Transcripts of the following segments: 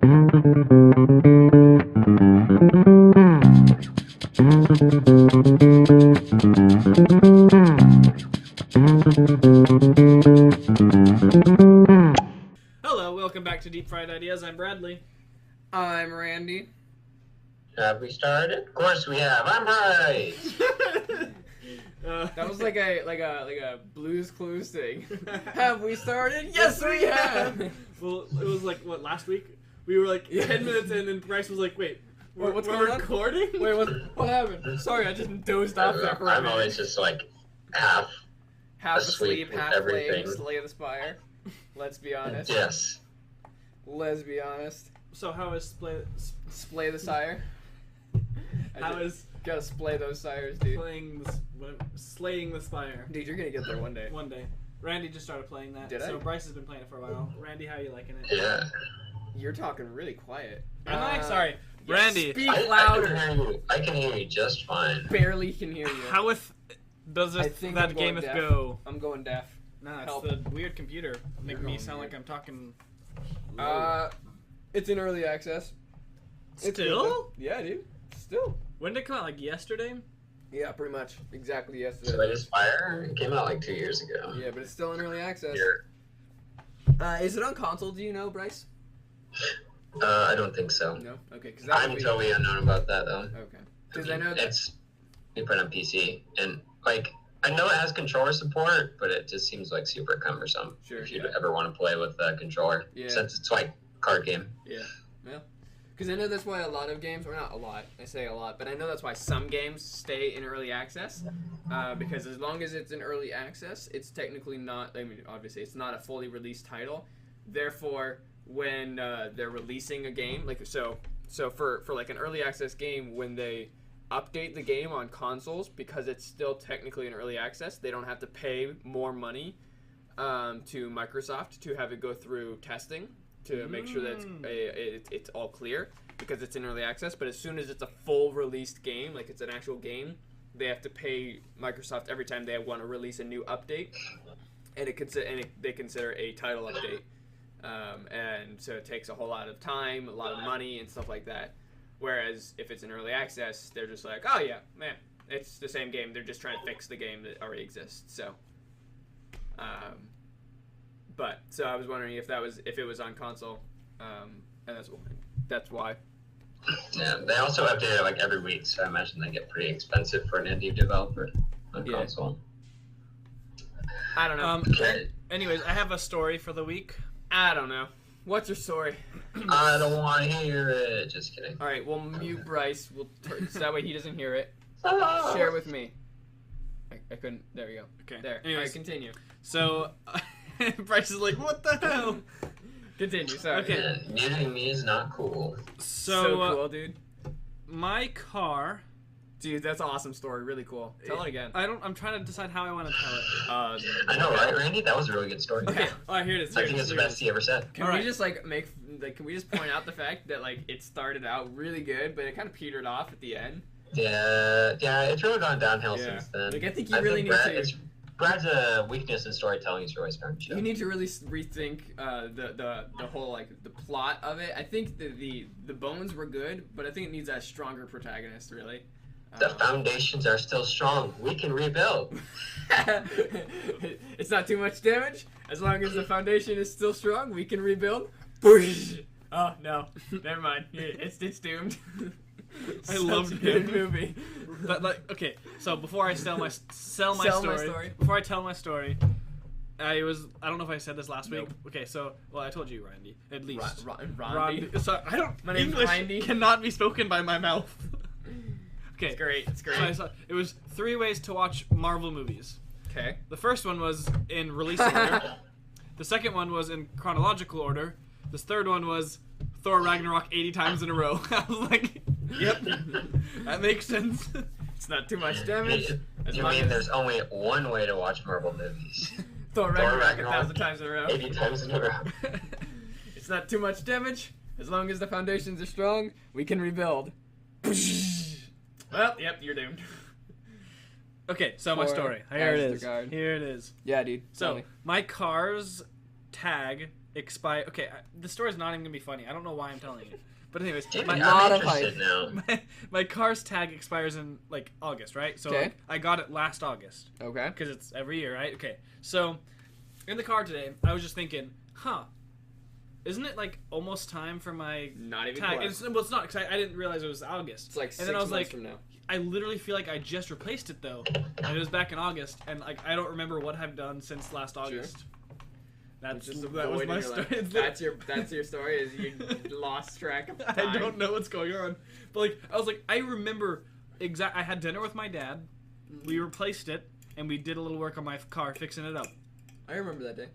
Hello, welcome back to Deep Fried Ideas. I'm Bradley. I'm Randy. Have we started? Of course we have. I'm right. That was like a Blue's Clues thing. Have we started? Yes, we have. Well, it was like what, last week? We were like 10 minutes in, and Bryce was like, "Wait, what's we're going on? recording? Wait, what happened? Sorry, I just dozed off there for a I'm minute. always just like half Asleep, with half everything. awake, Slay the Spire. Let's be honest. Yes. Let's be honest. So how is Splay the sire. how is Gotta splay those sires, dude. slaying the spire? Dude, you're gonna get there one day. One day. Randy just started playing that. Did I? So Bryce has been playing it for a while. Randy, how are you liking it? Yeah. You're talking really quiet. Am I? Sorry. Randy. Speak louder. I can hear you just fine. Barely can hear you. How does I this, think that I'm going game deaf. go? I'm going deaf. Nah, it's Help. the weird computer. Make You're me going sound weird. like I'm talking low. It's in early access. It's Still? good. Yeah, dude. Still. When did it come out? Like yesterday? Yeah, pretty much. Exactly yesterday. Slay the Spire? It came out like 2 years ago. Yeah, but it's still in early access. Here. Is it on console? Do you know, Bryce? I don't think so. No. Okay, because I'm totally unknown about that though. Okay, because I know that. It's you put it on PC, and like I know it has controller support, but it just seems like super cumbersome. Sure. If you ever want to play with a controller, Yeah. since it's like card game. Yeah. Because I know that's why a lot of games, or not a lot, I say a lot, but I know that's why some games stay in early access. Because as long as it's in early access, it's technically not, I mean, obviously, it's not a fully released title. Therefore, when they're releasing a game, like, so for like an early access game, when they update the game on consoles, because it's still technically in early access, they don't have to pay more money to Microsoft to have it go through testing to make sure that it's all clear, because it's in early access. But as soon as it's a full released game, like it's an actual game, they have to pay Microsoft every time they want to release a new update, and they consider a title update, and so it takes a whole lot of time, a lot of money, and stuff like that. Whereas if it's in early access, they're just like, oh yeah, man, it's the same game. They're just trying to fix the game that already exists. So, so I was wondering if it was on console, and that's why. Yeah, they also update it like every week, so I imagine they get pretty expensive for an indie developer on console. I don't know. Okay. Anyways, I have a story for the week. I don't know. What's your story? I don't want to hear it. Just kidding. All right, we'll mute Bryce. So that way he doesn't hear it. Share with me. I couldn't. There we go. Okay. There. Anyways, All right, continue. So Bryce is like, "What the hell?" Continue. Sorry. Okay. Yeah, muting me is not cool. So, cool, dude. My car. Dude, that's an awesome story. Really cool. Tell it again. I'm trying to decide how I want to tell it. I know, right, Randy? That was a really good story. Okay. All right, here it is. I think it's the best he ever said. Can we just can we just point out the fact that like it started out really good, but it kind of petered off at the end? Yeah, it's really gone downhill Yeah. since then. Like I think you really need to. Brad's a weakness in storytelling. He's always found show. You need to really rethink the whole like the plot of it. I think the bones were good, but I think it needs a stronger protagonist. Really. The foundations are still strong. We can rebuild. It's not too much damage. As long as the foundation is still strong, we can rebuild. Oh no, never mind. It's doomed. I love a good movie. But like, okay, so before I sell my my story. before I tell my story, I don't know if I said this last week. Nope. Okay, so I told you, Randy, at least. Randy. So I don't. My name's English Randy. cannot be spoken by my mouth. Okay, It's great. It's great. so I saw, it was 3 ways to watch Marvel movies. Okay. The first one was in release order. The second one was in chronological order. The third one was Thor Ragnarok 80 times in a row. I was like, yep, that makes sense. It's not too much damage. You mean there's only one way to watch Marvel movies? Thor Ragnarok 1,000 times in a row. 80 times in a row. It's not too much damage. As long as the foundations are strong, we can rebuild. Well, yep, you're doomed. Okay, so my story. Here it is. Here it is. Yeah, dude. So my car's tag expire. Okay, the story's not even gonna be funny. I don't know why I'm telling you. But anyways, Dude, my, I'm interested now. my car's tag expires in like August, right? So Okay. like, I got it last August Okay. because it's every year, right? Okay. So in the car today, I was just thinking, isn't it like almost time for my Not even tag? close. It's not because I didn't realize it was August. It's like and 6 then I was months like, from now. I literally feel like I just replaced it though, and it was back in August, and like I don't remember what I've done since last August. That's Just that was void in my your story. life. That's your story. Is you lost track of time. I don't know what's going on, but like I was like I remember I had dinner with my dad. We replaced it, and we did a little work on my car fixing it up. I remember that day.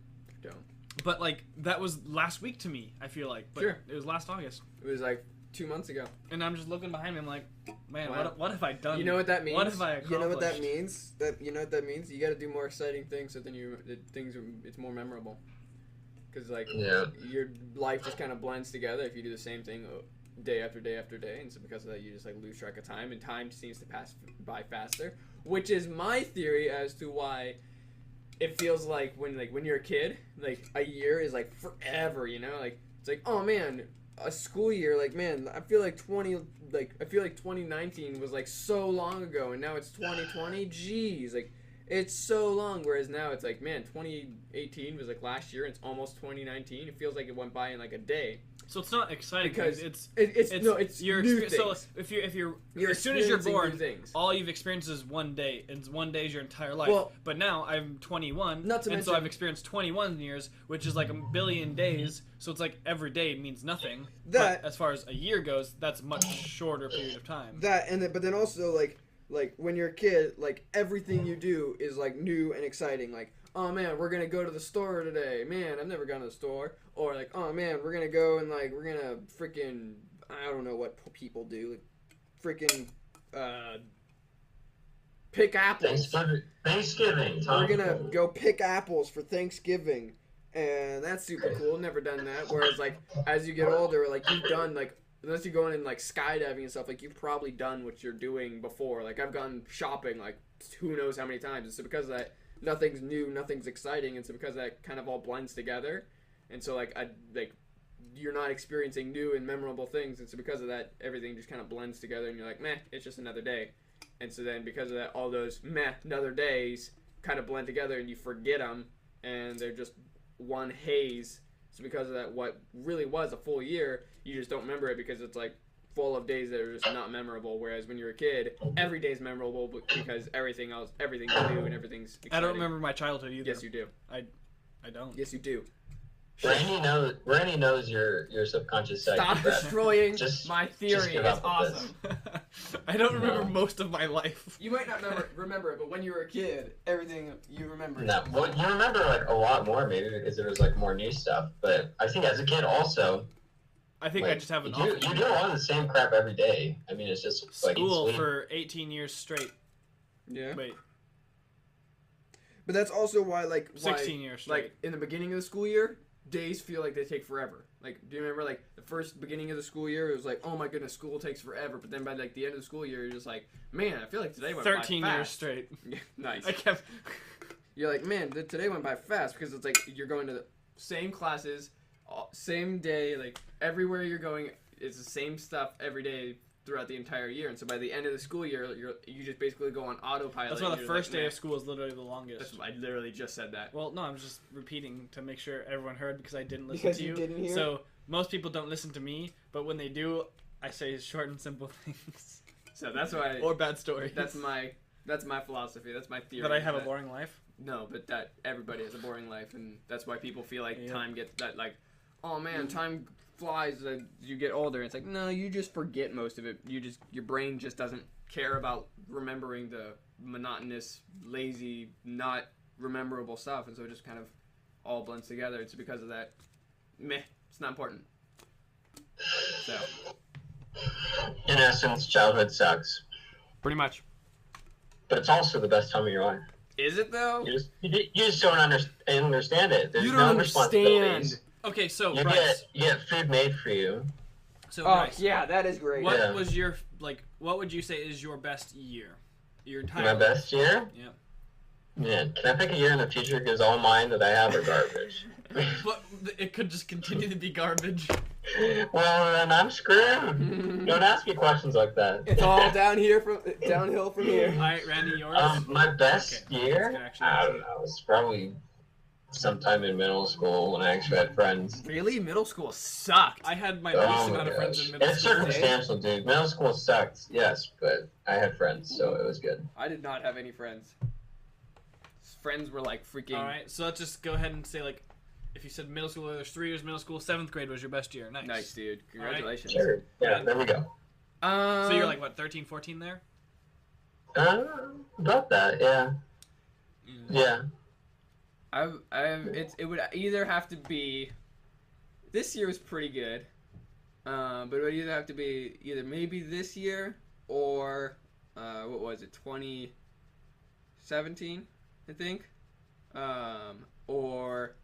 Don't. But like that was last week to me. I feel like, but Sure. it was last August, It was like 2 months ago. and I'm just looking behind me. I'm like, man, Wow. what have I done? You know what that means? What have I accomplished? You know what that means? You know what that means? You got to do more exciting things so then it's more memorable. Because like Yeah. your life just kind of blends together if you do the same thing day after day after day, and so because of that you just like lose track of time, and time seems to pass by faster. Which is my theory as to why it feels like when you're a kid, like a year is like forever. You know, like it's like, oh man, a school year, like man, I feel like 2019 was like so long ago, and now it's 2020. Jeez, like it's so long. Whereas now it's like, man, 2018 was like last year, and it's almost 2019. It feels like it went by in like a day. So it's not exciting Because it's your new things. So if you're You're as soon as you're experiencing born, new things. all you've experienced is one day, and one day is your entire life. Well, but now I'm 21, not to and so mention- I've experienced 21 years, which is like a billion days. So it's like every day means nothing. That- but as far as a year goes, that's a much shorter period of time. But then also like when you're a kid, like everything you do is like new and exciting. Like, oh man, we're gonna go to the store today. Man, I've never gone to the store. Or like, oh man, we're gonna go and like we're gonna freaking I don't know what people do. Like, freaking pick apples. Thanksgiving. We're gonna go pick apples for Thanksgiving, and that's super cool. Never done that. Whereas like as you get older, like you've done like, unless you're going in like skydiving and stuff, like you've probably done what you're doing before. Like I've gone shopping like who knows how many times. And so because of that, nothing's new, nothing's exciting, and so because of that kind of all blends together, and so like you're not experiencing new and memorable things, and so because of that, everything just kind of blends together, and you're like, meh, it's just another day. And so then because of that, all those meh, another days kind of blend together, and you forget them, and they're just one haze. So because of that, what really was a full year, you just don't remember it because it's like full of days that are just not memorable. Whereas when you're a kid, every day's memorable because everything's new and everything's exciting. I don't remember my childhood either. Yes, you do. I don't. Yes, you do. Randy knows your subconscious side. Stop Brett. destroying Just- my just theory. give It's up with this. awesome. I don't remember No. most of my life. You might not remember it, but when you were a kid, everything you remember. No, well, you remember like a lot more maybe because there was like more new stuff. But I think as a kid also, I think I like, just have an you do a lot of the same crap every day. I mean, it's just like school it's for 18 years straight. Yeah. Wait, But that's also why 16 years straight. Like in the beginning of the school year, days feel like they take forever. Like, do you remember like the first beginning of the school year? It was like, oh my goodness, school takes forever. But then by like the end of the school year, you're just like, man, I feel like today went 13 by fast. years straight. Yeah, nice. I kept. You're like, man, today went by fast because it's like you're going to the same classes, same day, like everywhere you're going, it's the same stuff every day throughout the entire year. And so by the end of the school year, you just basically go on autopilot. That's why and the you're first like, day "Meh." of school is literally the longest. I literally just said that. Well, no, I'm just repeating to make sure everyone heard because I didn't listen Because to you you. didn't hear? So most people don't listen to me, but when they do, I say short and simple things So that's why. or bad stories. That's my philosophy. That's my theory. that I have a boring life. No, but that everybody has a boring life, and that's why people feel like Yeah. time gets that like, oh man, time flies as you get older. It's like, no, you just forget most of it. Your brain just doesn't care about remembering the monotonous, lazy, not rememberable stuff, and so it just kind of all blends together. It's because of that. Meh, it's not important. So in essence, childhood sucks, Pretty much. but it's also the best time of your life. is it though? You just don't understand it. There's You no don't responsibilities. understand. Okay, so You Bryce. get food made for you. So Oh Bryce, yeah, that is great. what Yeah. was your What would you say is your best year? Your entire My life? best year? Yeah. Man, can I pick a year in the future? Because all mine that I have are garbage. But it could just continue to be garbage. Well, then I'm screwed. Don't ask me questions like that. It's all downhill from here. All right, Randy, yours. My best Okay, year? let's actually I see. don't know. It's probably sometime in middle school when I actually had friends. Really? Middle school sucked. I had my Oh least my amount of friends gosh. in middle It's school. circumstantial, dude. Middle school sucked, yes, but I had friends, so it was good. I did not have any friends. Friends were like freaking. All right, so let's just go ahead and say like, if you said middle school, there's 3 years middle school. 7th grade was your best year. Nice. Nice, dude. Congratulations. Sure. Yeah, there we go. So you're like what, 13, 14 there? About that, yeah. Yeah. It would either have to be. This year was pretty good, but it would either have to be maybe this year or what was it, 2017, I think, or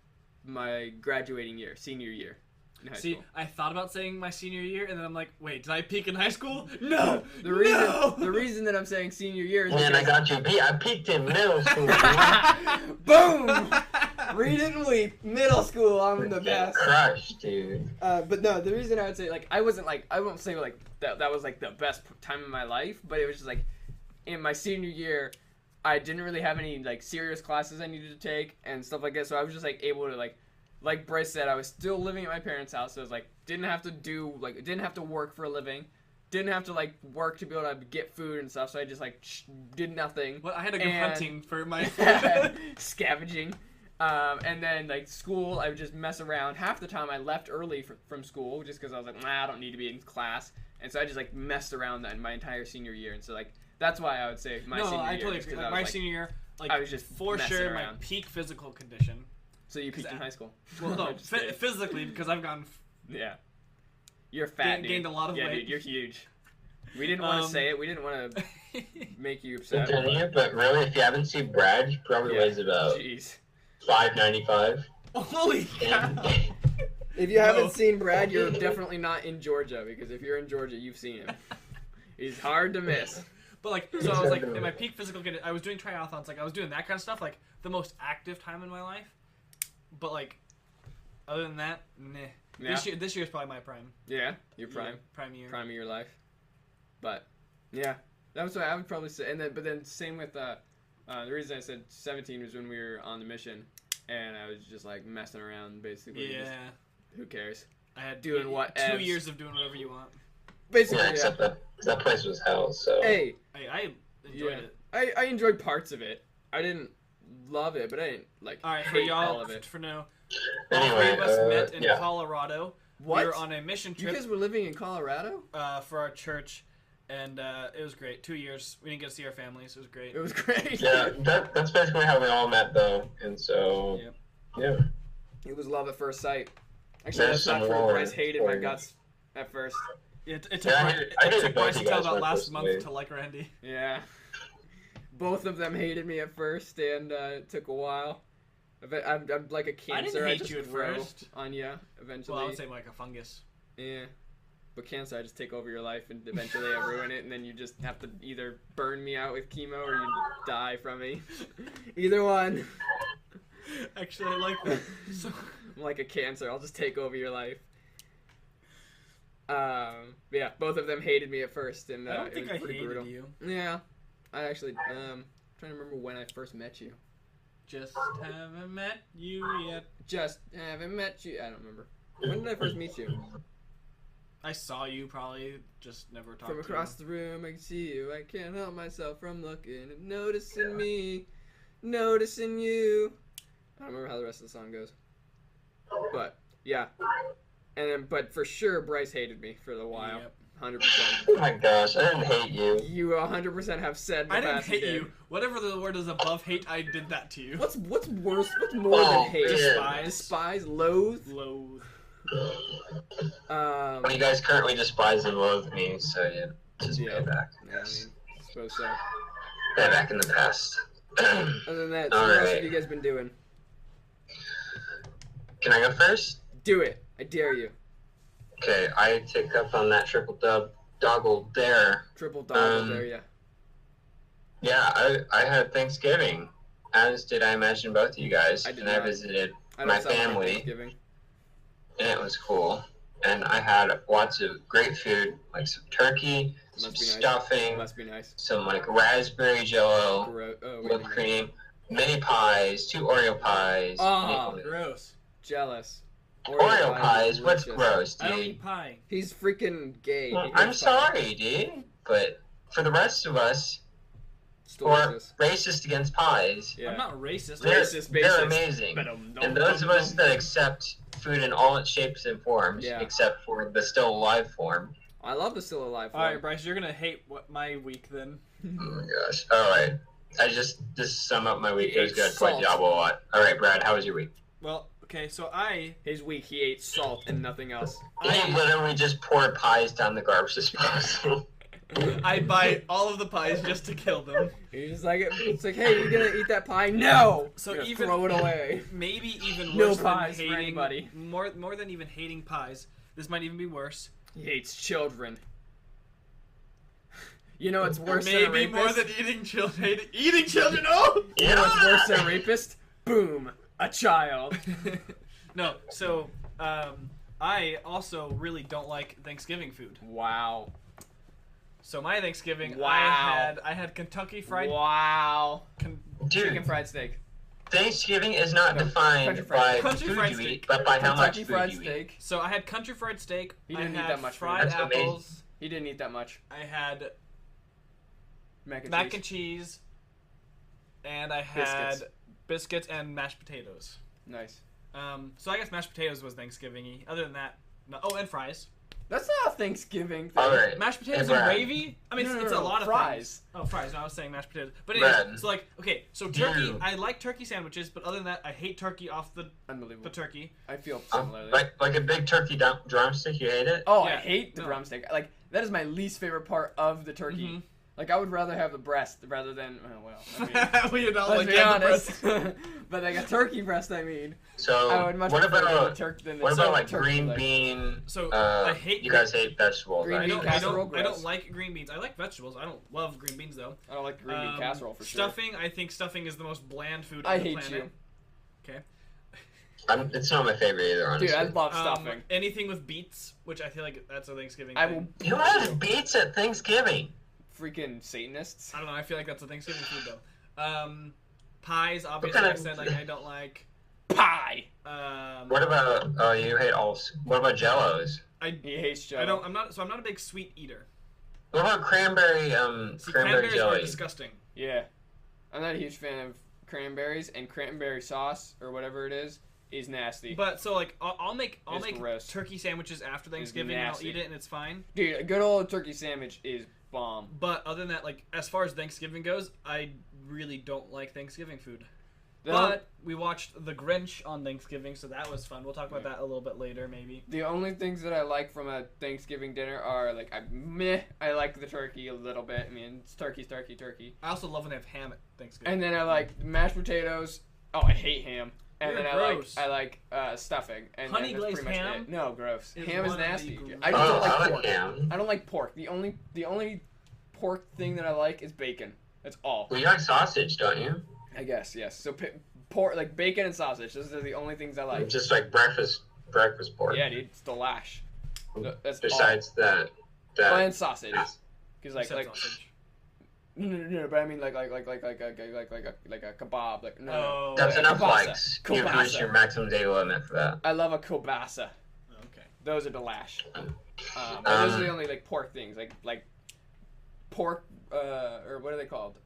my graduating year, senior year in high See, school. I thought about saying my senior year, and then I'm like, wait, did I peak in high school? No! The reason No! the reason that I'm saying senior year is Man, I because got you beat. I peaked in middle school. Boom! Read it and weep. Middle school, I'm the best. Crushed, dude. But no, the reason I would say I won't say like that was like the best time of my life, but it was just like in my senior year I didn't really have any like serious classes I needed to take and stuff like that, so I was just like able to like Bryce said, I was still living at my parents' house, so I was like didn't have to work for a living, didn't have to like work to be able to get food and stuff, so I just like did nothing. Well, I had to go hunting for my scavenging. And then like school, I would just mess around. Half the time I left early from school just because I was like, I don't need to be in class, and so I just like messed around that my entire senior year, and so like that's why I would say my senior year. I totally agree. Like, my senior year, like I was just for messing sure around. my peak physical condition. So you peaked in high school. Well, no, Just kidding. physically because I've gone. Yeah. You're fat, dude. Gained a lot of yeah, weight. Dude, you're huge. We didn't want to say it. We didn't want to make you upset. Continue, but really, if you haven't seen Brad, he probably weighs about Jeez. 595. Holy cow! if you haven't No. seen Brad, You're definitely not in Georgia, because if you're in Georgia, you've seen him. He's hard to miss. But like, so I was like in my peak physical condition. I was doing triathlons. Like I was doing that kind of stuff. Like the most active time in my life. But like, other than that, meh. Yeah. This year is probably my prime. Yeah, your prime. Prime year. Prime of your life. But yeah, that's what I would probably say. And then same with the reason I said 17 was when we were on the mission, and I was just like messing around basically. Yeah. Just, who cares? I had Doing what? 2 Evs. years of doing whatever you want. basically, Yeah, yeah. except that place was hell, so. Hey, I enjoyed yeah. it. I enjoyed parts of it. I didn't love it, but I didn't like All right, for hate y'all, all of it. for now, Anyway, all 3 of us met in yeah. Colorado. What? We were on a mission You trip guys were living in Colorado? for our church, and it was great. 2 years. We didn't get to see our families. It was great. It was great. Yeah, that's basically how we all met, though, and so. Yep. Yeah. It was love at first sight. Actually, There's that's not some true. more Bryce hated my for you. guts at first. It took, Yeah, I it hated took both Bryce you until guys about when I last first month moved. to like Randy. Yeah. Both of them hated me at first, and it took a while. I'm like a cancer. hate just you at grow first. on you eventually. Well, I would say like a fungus. Yeah. But cancer, I just take over your life, and eventually I ruin it, and then you just have to either burn me out with chemo or you die from me. Either one. Actually, I like that. So, I'm like a cancer. I'll just take over your life. Yeah, both of them hated me at first, and I don't it think was I pretty hated brutal. you. Yeah, I actually trying to remember when I first met you. Just haven't met you yet. Just haven't met you. I don't remember. When did I first meet you? I saw you probably, just never talked From to across the room, I can see you. I can't help myself from looking and noticing me, noticing you. I don't remember how the rest of the song goes. But yeah, and then but for sure, Bryce hated me for a while. Yep. 100%. Oh my gosh, I didn't hate you. You 100% have said in the I didn't past hate did. you. Whatever the word is above hate, I did that to you. What's worse? What's more Oh, than hate? man. Despise. Despise, loathe. Loathe. Well, you guys currently despise and loathe me, so yeah, just Yeah. pay back. Yeah, I suppose so. Pay back in the past. Other than that, so what else have Alright. you guys been doing? Can I go first? Do it. I dare you. Okay, I take up on that triple doggle there. Triple doggle, Um, dare ya. Yeah, I had Thanksgiving. as did I mention both of you guys. I did And I not. visited I don't my celebrate family, Thanksgiving. and it was cool. And I had lots of great food, like some turkey, some Must be nice. stuffing, Must be nice. some like raspberry jello, Oh, whipped cream, mini pies, 2 Oreo pies. Oh, Gross. Jealous. Oreo pies? What's delicious. gross, I don't dude? eat pie. He's freaking gay. Well, He I'm hates pie. sorry, dude, but for the rest of us It's who are delicious. racist against pies, Yeah. I'm not racist. they're, Racist, they're basist. amazing. But And those of us that accept food in all its shapes and forms, Yeah. except for the still alive form. I love the still alive All one. right, Bryce, you're gonna hate my week then. Oh my gosh. Alright. I just sum up my week. He It was ate good. Played salt. Diablo a lot. Alright, Brad, how was your week? Well, okay, so His week, he ate salt and nothing else. He literally just poured pies down the garbage disposal. I buy all of the pies just to kill them. He's just like, it's like, hey, you gonna eat that pie? No! So Gonna even throw it away. Maybe even No worse pies than for hating anybody. more than even hating pies. This might even be worse. He hates children. You know what's worse than a Maybe rapist? more than eating children. Eating children. Oh. You know what's worse than a rapist? Boom, a child. No. So I also really don't like Thanksgiving food. Wow. So my Thanksgiving, Wow. I had Kentucky Fried Wow. Dude, Chicken fried steak. Thanksgiving is not No, defined country fried- by country food fried you steak. eat, but by how much Kentucky food fried you eat. steak. So I had country fried steak. He didn't I eat had that much food. fried That's amazing. apples. He didn't eat that much. I had Mac and mac cheese. and cheese, and I had biscuits and mashed potatoes. Nice. So I guess mashed potatoes was Thanksgiving-y. Other than that, no. Oh, and fries. That's not a Thanksgiving thing. Alright. Mashed potatoes Hey, and Brad. gravy. I mean, No, it's no, a no, lot of fries. things. Oh, fries. No, I was saying mashed potatoes. But anyways, Brad. so like, okay, so turkey. Dude. I like turkey sandwiches, but other than that, I hate turkey off the Unbelievable. turkey. I feel similarly. Like a big turkey drumstick, you hate it? Oh, I Yeah, hate the no. drumstick. Like, that is my least favorite part of the turkey. Mhm. Like, I would rather have the breast rather than, oh, well, I mean, Well, you know, let's like be yeah, the honest. breast. But like a turkey breast, I mean. So, I would much what prefer about than the what about so- like turkey green leg. bean? So I hate You guys hate vegetables, Green right? I bean don't, casserole, I don't gross. like green beans. I like vegetables. I don't love green beans though. I don't like the green bean casserole for sure. Stuffing. I think stuffing is the most bland food I on the hate planet. you. Okay. It's not my favorite either, honestly. Dude, I love stuffing. Anything with beets, which I feel like that's a Thanksgiving I thing. will Who has beets at Thanksgiving? freaking Satanists. I don't know. I feel like that's a Thanksgiving food though. Pies, obviously, kind I of- said like I don't like. Pie! What about? Oh, you hate all. What about Jellos? He hates Jello. I don't. I'm not. So I'm not a big sweet eater. What about cranberry? See, Cranberry cranberries are jelly. disgusting. Yeah. I'm not a huge fan of cranberries, and cranberry sauce, or whatever it is nasty. But so like I'll make It's gross. turkey sandwiches after Thanksgiving and I'll nasty. eat it and it's fine. Dude, a good old turkey sandwich is bomb. But other than that, like as far as Thanksgiving goes, I really don't like Thanksgiving food. The But we watched The Grinch on Thanksgiving, so that was fun. We'll talk about that a little bit later, maybe. The only things that I like from a Thanksgiving dinner are like I like the turkey a little bit. I mean, it's turkey. I also love when they have ham at Thanksgiving. And then I like mashed potatoes. Oh, I hate ham. And You're then gross. I like stuffing. And Honey then that's glazed pretty much ham it. No, gross. is Ham is one of the nasty. grossest. I just don't like I like pork. ham. I don't like pork. The only pork thing that I like is bacon. That's all. Well, you like sausage, don't you? I guess, yes. So pork, like bacon and sausage. Those are the only things I like. Just like breakfast pork. Yeah, dude, it's the lash. That's Besides that, all. Oh, and sausage. Yes. Because like Except sausage. no, but I mean like a kebab. Like no. Oh, that's yeah. enough Kielbasa. likes. You've Kielbasa. reached your maximum day limit for that. I love a kielbasa. Okay. Those are the lash. But those are the only like pork things. Like pork or what are they called?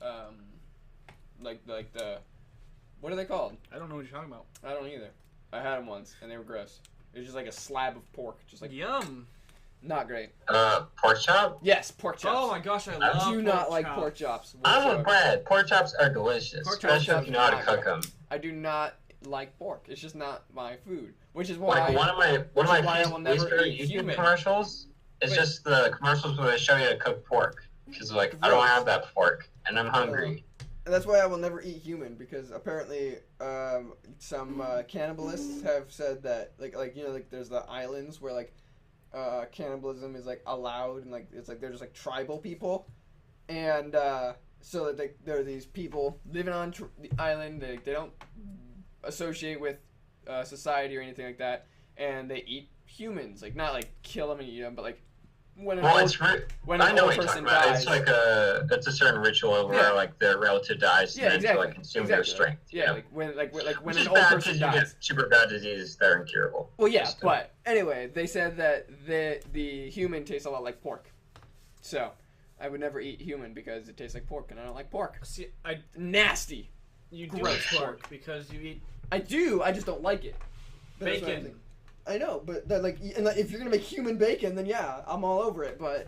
Like the what are they called? I don't know what you're talking about. I don't either. I had them once and they were gross. It was just like a slab of pork, just like Yum. not great. Pork chop? Yes, pork chops. Oh my gosh, I I love do not pork like chops. pork chops. I'm whatsoever. with Brad. Pork chops are delicious, Pork chops especially if you know how to are cook not them. I do not like pork. It's just not my food, which is why. Like one of my why I favorite will never favorite eat YouTube human. commercials is Wait. just the commercials where they show you how to cook pork. Because like I don't Gross. have that pork and I'm hungry. And that's why I will never eat human, because apparently some cannibalists have said that like you know, like there's the islands where like cannibalism is like allowed, and like it's like they're just like tribal people, and so that there are these people living on the island. They don't associate with society or anything like that, and they eat humans. Like not like kill them and eat them, but like when an Well, when I an know old what you're person talking about. dies. It's like it's a certain ritual where Yeah. like their relative dies Yeah, and then to like exactly. consume their strength. Yeah, Yeah. like when Which an is old bad person because you dies. get super bad diseases that are incurable. Well, yeah, Just, but anyway, they said that the human tastes a lot like pork. So, I would never eat human because it tastes like pork, and I don't like pork. See, Nasty. you do Gross. eat pork because you eat I do. I just don't like it. That's what I'm bacon. saying. I know, but that, like, and, like, if you're gonna make human bacon, then yeah, I'm all over it. But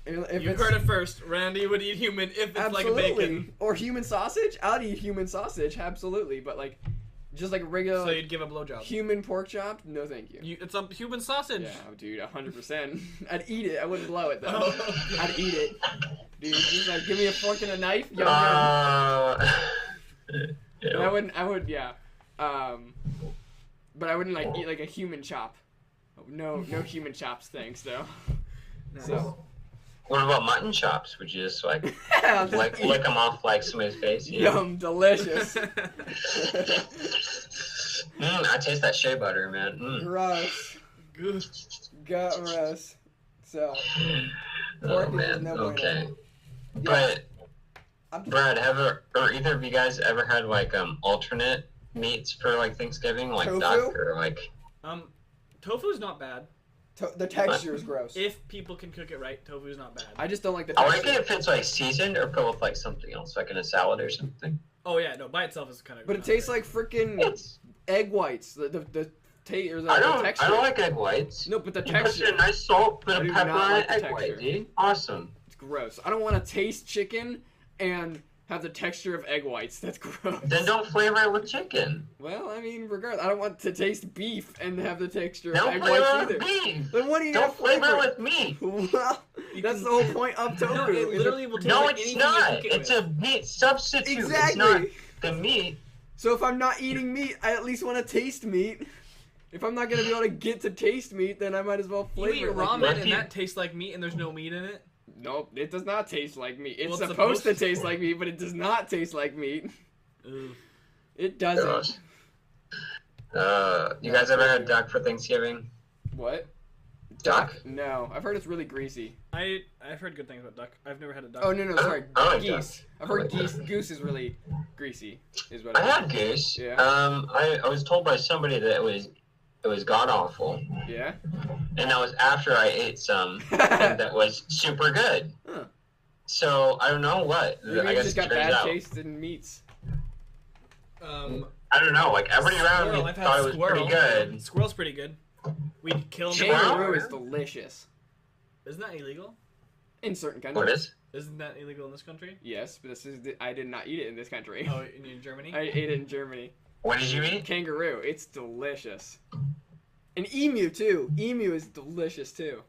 if You it's, heard it first. Randy would eat human if it's like absolutely, bacon. or human sausage, I'd eat human sausage, absolutely. But like, just like a regular So like, you'd give a blowjob. human pork chop, no, thank you. It's a human sausage. Yeah, oh, dude, 100%. I'd eat it. I wouldn't blow it though. Oh. I'd eat it, dude. Just like give me a fork and a knife. Yum, yum. Yeah. But I would, yeah. But I wouldn't like eat like a human chop. No human chops, thanks though. Nice. So. What about mutton chops? Would you just like Just lick eat- them off like somebody's face? You know? Yum, delicious. I taste that shea butter, man. Gross. Good. Gross. So, Oh Pork is man. no bueno. Okay. yeah. But I'm, Brad, or either of you guys ever had like alternate meats for like Thanksgiving, like Tofu? duck or like? Tofu's not bad. the texture is gross. If people can cook it right, tofu's not bad. I just don't like the I texture. like it if it's like seasoned or put with like something else, like in a salad or something. Oh yeah, no, by itself is kind of. But it tastes like freaking It's egg whites. The or the I don't texture. like egg whites. No, but the You put texture. a nice salt, put I a do pepper not on like it, the egg texture. white, dude. Awesome. It's gross. I don't want to taste chicken and have the texture of egg whites. That's gross. Then don't flavor it with chicken. Well, I mean, regardless, I don't want to taste beef and have the texture of Don't egg flavor whites it either. with beef. Then what do you Don't gonna flavor it it? with meat. Well, that's the whole point of tofu. No, it is literally will taste No, like it's anything not. you cook it It's with. a meat substitute. Exactly. It's not the meat. So if I'm not eating meat, I at least want to taste meat. If I'm not gonna be able to get to taste meat, then I might as well You flavor eat it. like ramen meat. What if and you- that tastes like meat and there's no meat in it. Nope, it does not taste like meat. It's Well, it's supposed to supposed to. taste like meat, but it does not taste like meat. Ugh. It doesn't. Gross. You guys ever had duck for Thanksgiving? What? Duck? No, I've heard it's really greasy. I've heard good things about duck. I've never had a duck. Oh no, sorry, I like geese. duck. I've I heard like duck. goose is really greasy. Is what I had goose. Yeah. I was told by somebody that it was god awful, Yeah. and that was after I ate some, and that was super good. Huh. So I don't know what. Maybe I you guess just it got turns bad out. taste in meats. I don't know. Like everybody around Squirrel. me I've had thought it was squirrel. pretty good. Squirrel's pretty good. We'd kill them. Squirrel? Kangaroo is delicious Isn't that illegal? in certain countries. What is? Isn't that illegal in this country? Yes, but I did not eat it in this country. Oh, in Germany? I ate it in Germany. What did you eat? Kangaroo, it's delicious. And emu too. Emu is delicious too.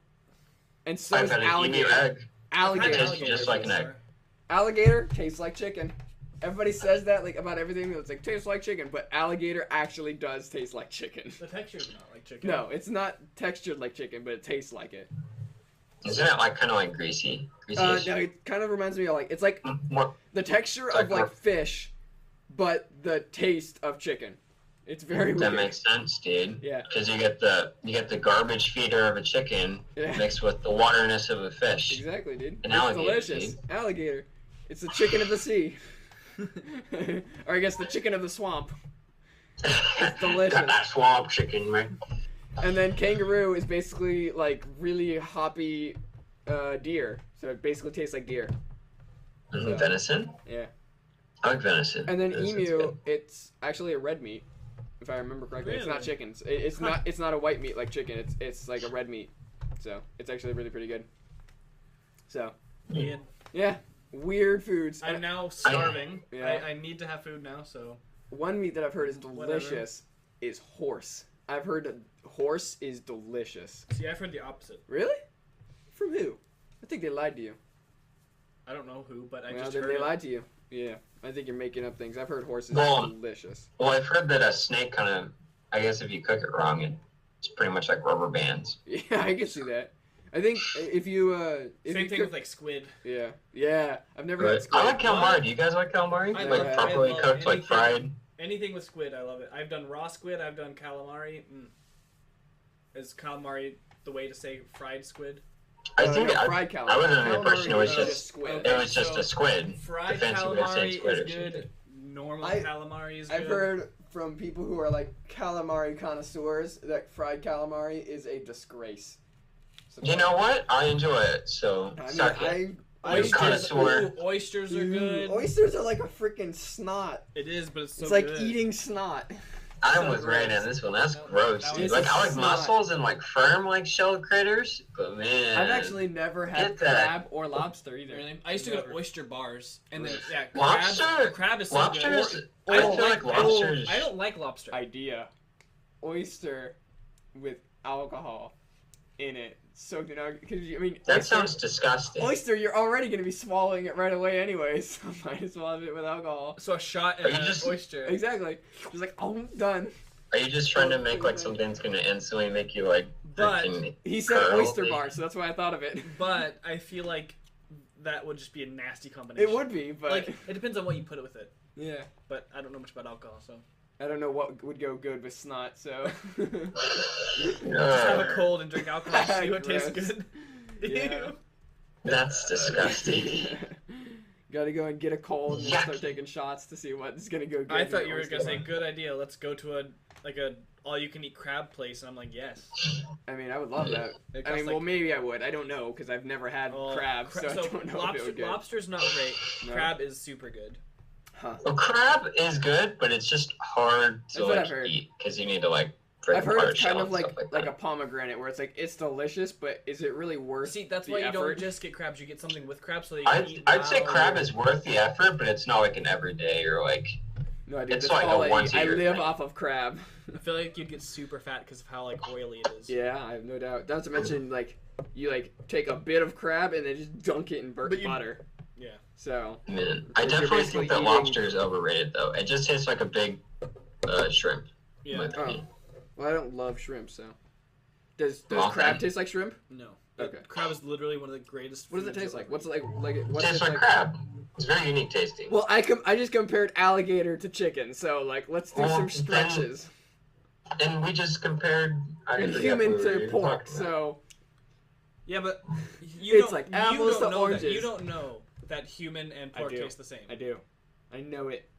And so I've is had an emu alligator. egg. Alligator. It tastes just like an egg. Alligator tastes like chicken. Everybody says that like about everything. It's like tastes like chicken, but alligator actually does taste like chicken. The texture's not like chicken. No, it's not textured like chicken, but it tastes like it. Isn't it like kind of like greasy? Greasy. No, it kind of reminds me of like it's like More. the texture It's of like like fish, but the taste of chicken. It's very That weird. makes sense, dude. Yeah. Because you get the garbage feeder of a chicken Yeah. mixed with the waterness of a fish. Exactly, dude. An It's alligator, delicious. dude. Alligator. It's the chicken of the sea. Or I guess the chicken of the swamp. delicious. Got that swamp chicken, man. And then kangaroo is basically like really hoppy deer. So it basically tastes like deer. Mhm, Yeah. Venison? Yeah. I like venison. And then Venison's emu, good. it's actually a red meat, if I remember correctly. It's not Really? chicken. It's not a white meat like chicken. It's like a red meat. So it's actually really pretty good. So Ian, yeah, weird foods. I'm now starving. Yeah. I need to have food now, so. One meat that I've heard is Whatever. delicious is horse. I've heard that horse is delicious. See, I've heard the opposite. Really? From who? I think they lied to you. I don't know who, but I Well, just then heard they it. lied to you. Yeah, I think you're making up things. I've heard horse is Well, delicious. Well, I've heard that a snake kind of, I guess if you cook it wrong, it's pretty much like rubber bands. Yeah, I can see that. I think if you Same you thing cook- with like squid. yeah. I've never had But squid. I like calamari. Do you guys like calamari? I Like love- properly I love cooked, like anything. fried. Anything with squid, I love it. I've done raw squid. I've done calamari. Is calamari the way to say fried squid? I think fried calamari. I was under the impression it was Calamari is just squid. it was just So, a squid. Fried The fancy way of saying calamari squid is or something. good. Normal I- calamari is good. I've heard from people who are like calamari connoisseurs that fried calamari is a disgrace. So You know what? I enjoy it. So I suck it. mean, Oysters, connoisseur. oysters are good. Oysters are like a freaking snot. It is, but it's so It's like good. eating snot. I'm so with Ryan gross. on this one. That's That- gross, that dude. was Like I like snot. mussels and like firm like shell critters, but man, I've actually never had Get that. crab or lobster either. Really? I used to go to Never. oyster bars, and then Gross. yeah, Lobster? crab is so lobsters. good. I Oh, feel like lobsters. I don't like lobster. Idea. Oyster with alcohol in it. So because I mean, That oyster, sounds disgusting. oyster, you're already gonna be swallowing it right away anyway. So might as well have it with alcohol. So a shot Are at you an just- oyster. Exactly. Just like, oh, done. Are you just trying to make like something that's gonna instantly make you like But- freaking He said Curl. oyster bar, so that's why I thought of it. But I feel like that would just be a nasty combination. It would be, but Like it depends on what you put it with it. yeah. But I don't know much about alcohol, so I don't know what would go good with snot, so. just have a cold and drink alcohol. See what tastes Gross. good. Yeah. Ew. That's disgusting. Gotta go and get a cold and then Yuck. start taking shots to see what's gonna go good. I in thought the you were oyster gonna say bar. good idea. Let's go to a all-you-can-eat crab place, and I'm like yes. I mean, I would love that. It I costs mean, well, maybe I would. I don't know because I've never had crab, so I don't know if it would go. lobster's not great. No? Crab is super good. Huh. Well, crab is good, but it's just hard That's to what like I've heard. eat because you need to like. I've heard break it's apart kind shell of and like stuff like a that. pomegranate, where it's like it's delicious, but is it really worth? See, that's the why you effort? don't just get crabs. You get something with crab so that you can I'd, eat. I'd say while crab you're- is worth the effort, but it's not like an everyday or like. No, dude, It's that's like a all I eat. once a I year live thing. off of crab. I feel like you'd get super fat because of how like oily it is. Yeah, I have no doubt. Not to mention, like, you like take a bit of crab and then just dunk it in But you- butter. Yeah. So Man, I You're definitely basically think that eating- lobster is overrated though. It just tastes like a big shrimp. in my Yeah. opinion. well, I don't love shrimp. So does Well, crab then. taste like shrimp? No. Okay. Crab is literally one of the greatest. What does it foods taste like? ever. What's it like It what's tastes it like crab. It's very unique tasting. Well, I just compared alligator to chicken, so like let's do Well, some then- stretches. And we just compared I forget Human what we were to pork, talking about. so Yeah, but you It's don't, like you apples don't to know oranges. That. You don't know that human and I pork do. taste the same. I do. I know it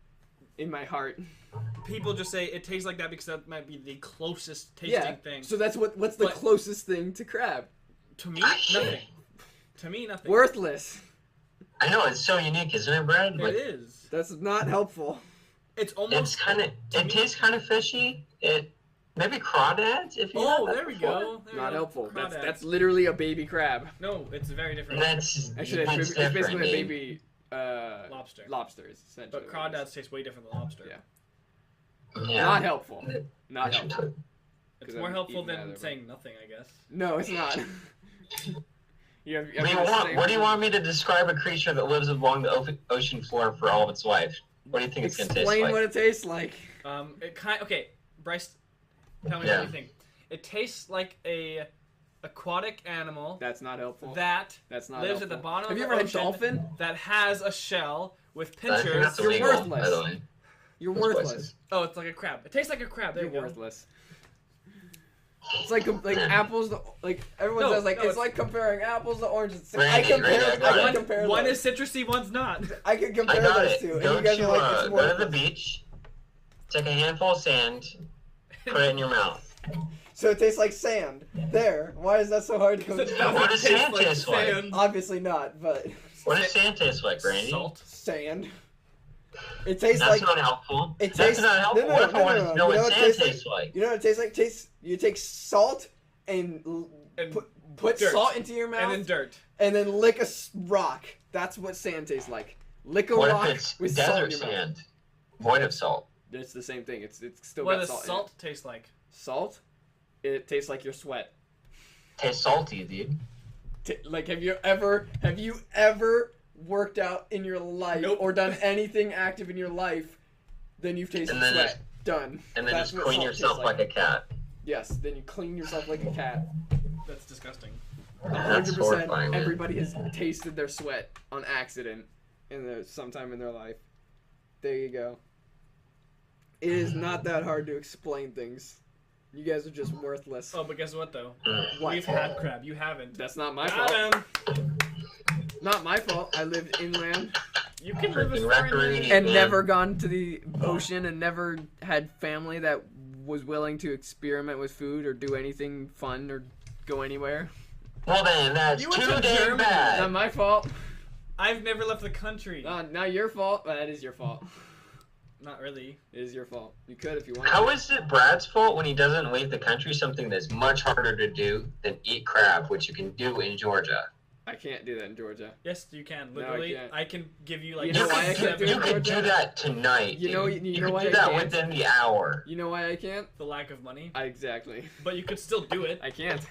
in my heart. People just say it tastes like that because that might be the closest tasting Yeah. thing. So that's what's the But- closest thing to crab? To me, I hate nothing. it. To me, nothing. Worthless. I know it's so unique, isn't it, Brad? It Like, is. That's not helpful. It's it's almost. kind of. to It me- tastes kind of fishy. It maybe crawdads if you. Oh, had that there we before. go. There we Not go. helpful. That's Crawdads. literally a baby crab. No, it's very And different. that's Actually, it's it's different, basically a dude. baby Lobster. lobsters essentially. But crawdads taste way different than lobster. Yeah. Yeah. Not helpful. I Not should helpful. put- It's 'Cause more I'm helpful eating than either, but- saying nothing, I guess. No, it's not. you have What do you want me to describe a creature that lives along the ocean floor for all of its life? What do you think it's gonna taste Explain like? what it tastes like. Okay, Bryce, tell me Yeah. what you think. It tastes like a aquatic animal That's not helpful. that That's not lives helpful. at the bottom Have of you the ever had ocean dolphin? that has a shell with I think pinchers. that's You're illegal, worthless. by the way. You're Those worthless. places. Oh, it's like a crab. It tastes like a crab. There You're you go. worthless. It's like apples to like everyone No, says like no, it's it's- like comparing apples to oranges. Randy, Randy, I got it. compare One those. is citrusy, one's not. I can I compare got those it. two, and Go you guys to are like it's go to the worthless. beach, take a handful of sand, put it in your mouth. So it tastes like sand. There. Why is that so hard to It Now, what does doesn't sand taste like? sand. Obviously not, but What does sand taste like, Randy? Salt. sand. It tastes That's like not helpful. it That's tastes- not helpful. no, no, What if I no, wanted no, to know you know what what sand tastes tastes like? you know what it tastes like? You take salt and, And put dirt. salt into your mouth And then dirt. and then lick a rock. That's what sand tastes like. Lick a What rock if it's with salt in desert your mouth. sand, void of salt? It's the same thing. It's still What got does salt. salt In it. taste like? Salt? It tastes like your sweat. Tastes salty, dude. Like have you ever worked out in your life Nope. or done anything active in your life? Then you've tasted And then sweat. just- Done. And then That's just what clean salt yourself tastes like a cat. Yes. Then you clean yourself like a cat. That's disgusting. That's 100%. horrifying, man. Everybody has tasted their sweat on accident sometime in their life. There you go. It is not that hard to explain things. You guys are just worthless. Oh, but guess what though? What? We've had crab. You haven't. That's not my Got fault. him. Not my fault. I lived inland You can live as Freaking far in referee. and Man. never gone to the ocean and never had family that was willing to experiment with food or do anything fun or go anywhere. Well then, that's You went too to damn Germany. bad. Not my fault. I've never left the country. Not your fault. Well, that is your fault. Not really. It is your fault. You could if you wanted. How is it Brad's fault when he doesn't leave the country? Something that's much harder to do than eat crab, which you can do in Georgia. I can't do that in Georgia. Yes, you can. No, I Literally, can't. I can give you like. You know why I can't do You it, could do Georgia? that tonight. You know- dude. you know could why do I that can't? within the hour. You know why I can't? The lack of money, Exactly. but you could still do it. I can't.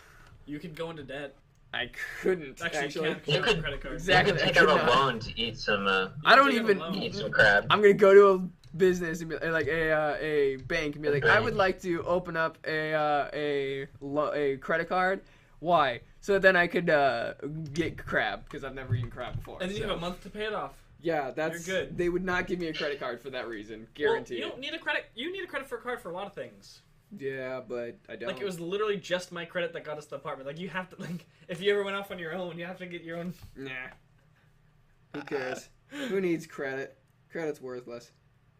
You could go into debt. I couldn't Actually, actually. you can't 'cause you You have a could- credit card. Exactly. You can take I could out a not. loan to eat some I don't take out a even. loan. eat some crab. I'm gonna go to a business and be like a bank and be like, I Bank. would like to open up a credit card. Why? So then I could get crab because I've never eaten crab before. And then you so- have a month to pay it off. Yeah, that's You're good. They would not give me a credit card for that reason. Well, Guaranteed. you don't need a credit. You need a credit for a card for a lot of things. Yeah, but I don't. Like it was literally just my credit that got us the apartment. Like you have to like if you ever went off on your own, you have to get your own. Nah. Who cares? Who needs credit? Credit's worthless.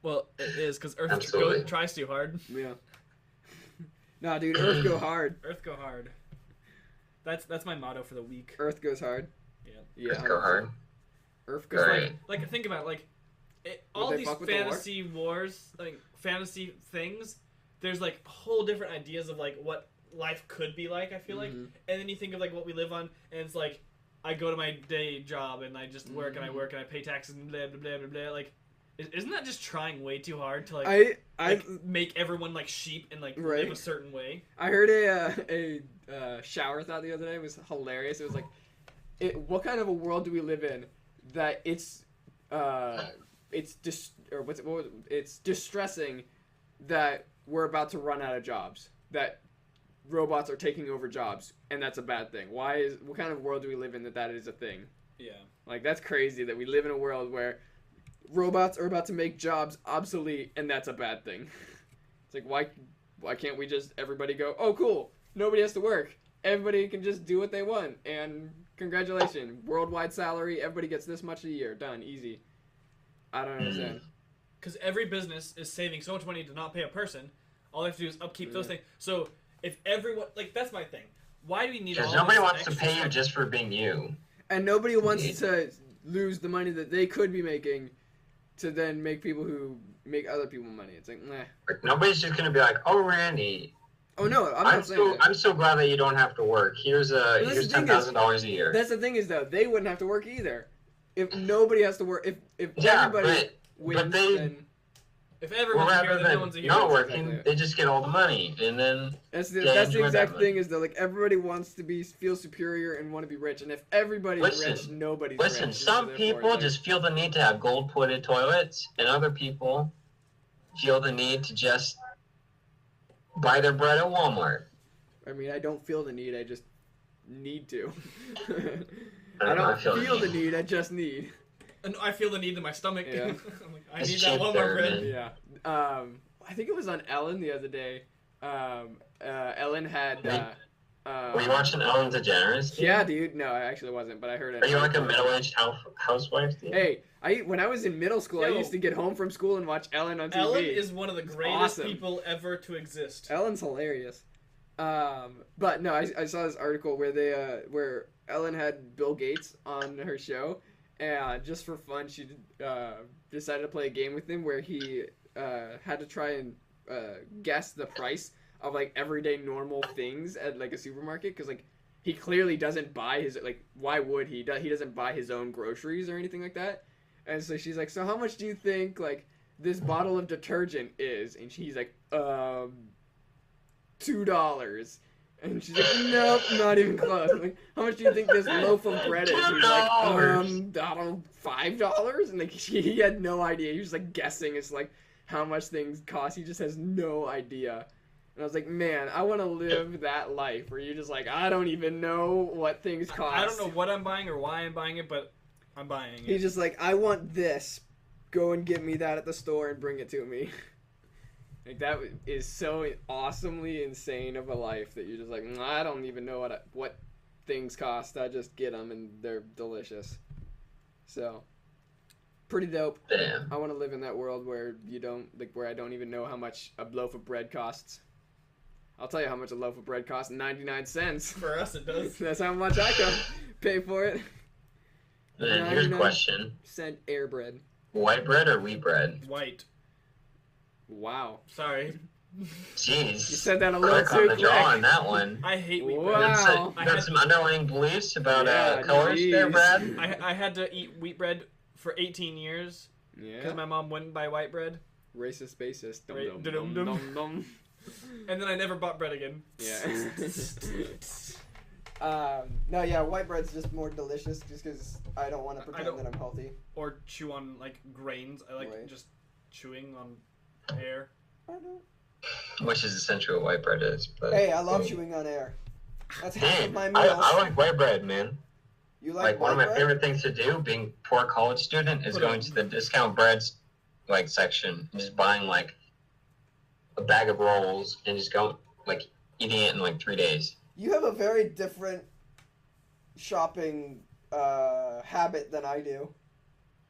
Well, it is because Earth Absolutely. tries too hard. Yeah. Nah, dude. Earth go hard. Earth go hard. That's my motto for the week. Earth goes hard. Yeah. Yeah. Let's go hard. Earth goes Alright. hard. Like think about it, like Would all they these fuck with the war? fantasy wars, like fantasy things. There's like whole different ideas of like what life could be like. I feel like, Mhm. and then you think of like what we live on, and it's like I go to my day job and I just work and I Mhm. work and I pay taxes and blah blah blah blah blah. Like, isn't that just trying way too hard to like, I like make everyone like sheep and like Right. live a certain way? I heard a shower thought the other day. It was hilarious. It was like, what kind of a world do we live in that it's distressing that we're about to run out of jobs, that robots are taking over jobs, and that's a bad thing. What kind of world do we live in that is a thing? Yeah. Like, that's crazy that we live in a world where robots are about to make jobs obsolete, and that's a bad thing. It's like, why can't we just, everybody go, oh, cool, nobody has to work. Everybody can just do what they want, and congratulations, worldwide salary, everybody gets this much a year, done, easy. I don't understand. Because every business is saving so much money to not pay a person. All they have to do is upkeep those things. So if everyone, like, that's my thing. Why do we need all Because this nobody wants to extra pay you stuff? just for being you. And nobody wants to lose the money that they could be making to then make people who make other people money. It's like, nah. Like, nobody's just gonna be like, "Oh, Randy, Oh, no, I'm not saying that. I'm so glad that you don't have to work. Here's that's the thing is- $10,000 a year." That's the thing is, though, they wouldn't have to work either. If nobody has to work, if Yeah, everybody wins, they- then If Well, everyone's here, rather then no than one's a not hero. working, exactly they just get all the money, and then that's Yeah, the enjoy that exact money. thing is, though, like, everybody wants to feel superior and want to be rich, and if everybody's Listen, rich, nobody's listen. rich. so Some therefore, people like, just feel the need to have gold-plated toilets, and other people feel the need to just buy their bread at Walmart. I mean, I don't feel the need, I just need to. I I don't know, I don't feel feel the the need, I just need. And I feel the need in my stomach. Yeah. I'm like, I It's need cheap that Walmart there, bread. man. Yeah. I think it was on Ellen the other day. Ellen had. Were you watching Ellen DeGeneres? Yeah, dude. No, I actually wasn't, but I heard it. Are you like a middle-aged housewife? Dude? Hey, when I was in middle school, I Yo. used to get home from school and watch Ellen on TV. Ellen is one of the greatest awesome. people ever to exist. Ellen's hilarious. But no, I saw this article where where Ellen had Bill Gates on her show, and just for fun, she decided to play a game with him where he had to try and guess the price of like everyday normal things at like a supermarket, because like he clearly doesn't buy his, like, why would he? He doesn't buy his own groceries or anything like that. And so she's like, so how much do you think like this bottle of detergent is? And she's like, $2. And she's like, nope, not even close. I'm like, how much do you think this loaf of bread is? He's like, I don't know, $5? And like he had no idea. He was like guessing it's like how much things cost. He just has no idea. And I was like, man, I want to live that life where you're just like, I don't even know what things cost. I don't know what I'm buying or why I'm buying it, but I'm buying it. He's just like, I want this. Go and get me that at the store and bring it to me. Like, that is so awesomely insane of a life that you're just like, I don't even know what things cost. I just get them and they're delicious. So, pretty dope. Damn. I want to live in that world where where I don't even know how much a loaf of bread costs. I'll tell you how much a loaf of bread costs, 99 cents. For us, it does. That's how much I can pay for it. Then here's a question. Cent air bread. White bread or wheat bread? White. Wow. Sorry. Jeez. You said that a little Quick too on the draw quick. on that one. I hate wheat Wow. bread. You I got had- some underlying beliefs about Yeah, colors there, jeez. Brad? I had to eat wheat bread for 18 years because Yeah. my mom wouldn't buy white bread, Racist, bassist. Dum, Right, dum, dum, dum, dum. dum, dum. and then I never bought bread again. Yeah. No, yeah, white bread's just more delicious just because I don't want to I pretend don't- that I'm healthy. Or chew on like grains. I like Right. just chewing on air. I don't. Which is essentially what white bread is. But Hey, I love chewing on air. That's half Hey, of my I meals. like white bread, man. You Like one of white my bread? favorite things to do, being a poor college student, is Put going on- to the discount breads like section, and just buying like a bag of rolls and just go like eating it in like 3 days. You have a very different shopping habit than I do.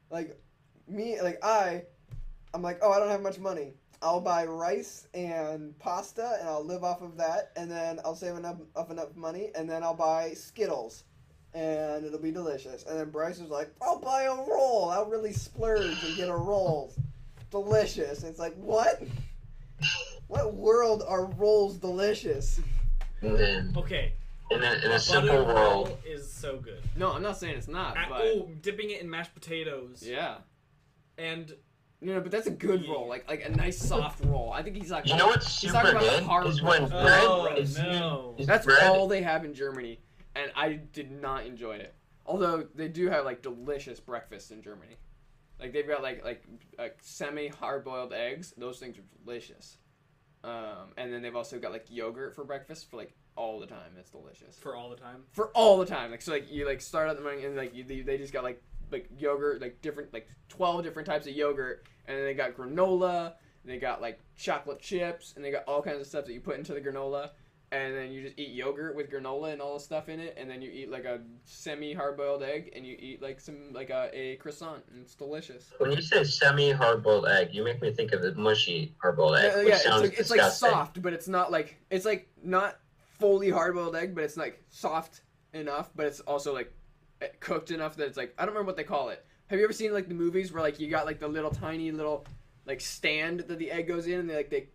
Like me, like I'm like, oh, I don't have much money. I'll buy rice and pasta, and I'll live off of that, and then I'll save enough money, and then I'll buy Skittles, and it'll be delicious. And then Bryce was like, I'll buy a roll. I'll really splurge and get a roll. Delicious. And it's like, what? What world are rolls delicious? And then Okay. in a Butter simple world, roll is so good. No, I'm not saying it's not, but Oh, dipping it in mashed potatoes. yeah. And No, but that's a good roll, like a nice soft roll. I think he's like. you know what's he's super talking about the good hard is when rolls. bread Oh, is no. is That's bread. all they have in Germany, and I did not enjoy it. Although they do have like delicious breakfasts in Germany, like they've got like semi hard boiled eggs. Those things are delicious. And then they've also got like yogurt for breakfast for like all the time. It's delicious for all the time. for all the time. Like so, like you like start out the morning and like they just got like yogurt, like different 12 different types of yogurt, and then they got granola. And they got like chocolate chips, and they got all kinds of stuff that you put into the granola. And then you just eat yogurt with granola and all the stuff in it, and then you eat like a semi-hard-boiled egg, and you eat like a croissant, and it's delicious. When you say semi-hard-boiled egg, you make me think of the mushy hard-boiled egg, which Yeah, sounds it's like disgusting. soft, but it's not like not fully hard-boiled egg, but it's like soft enough, but it's also like cooked enough that it's like I don't remember what they call it. Have you ever seen like the movies where like you got like the little tiny little like stand that the egg goes in, and they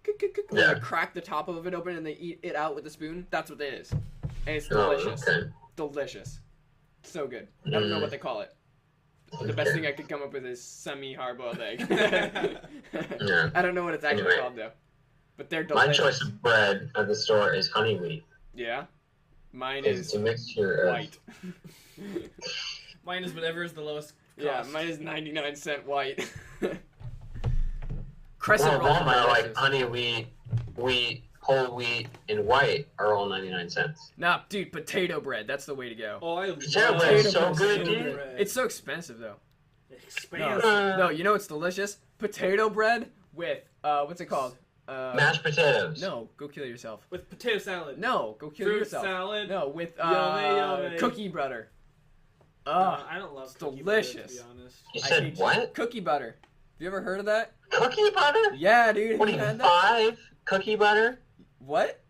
Yeah. crack the top of it open and they eat it out with a spoon? That's what it is, and it's Oh, delicious. okay. Delicious, so good. I don't know what they call it. The best thing I could come up with is semi-hard-boiled egg. Yeah. I don't know what it's actually Anyway. called though, but they're My delicious. choice of bread at the store is honey wheat. Yeah, mine It's is a mixture of white. Mine is whatever is the lowest cost. Yeah, mine is 99-cent white. Well, Crescent rolls Walmart, are like delicious. honey wheat, whole wheat, and white are all 99 cents. Nah, dude, potato bread. That's the way to go. Oh, I Potato love bread is so potato good, dude. bread. It's so expensive though. expansive. No, you know what's delicious? Potato bread with what's it called? Mashed potatoes. No, go kill yourself. With potato salad. No, go kill Fruit yourself. salad. No, with Yummy. cookie butter. I don't love it's cookie delicious. butter, to be honest. You I said hate what? Cookie butter. Have you ever heard of that? Cookie butter? Yeah, dude. What are Have you, had that? 5? Cookie butter? What?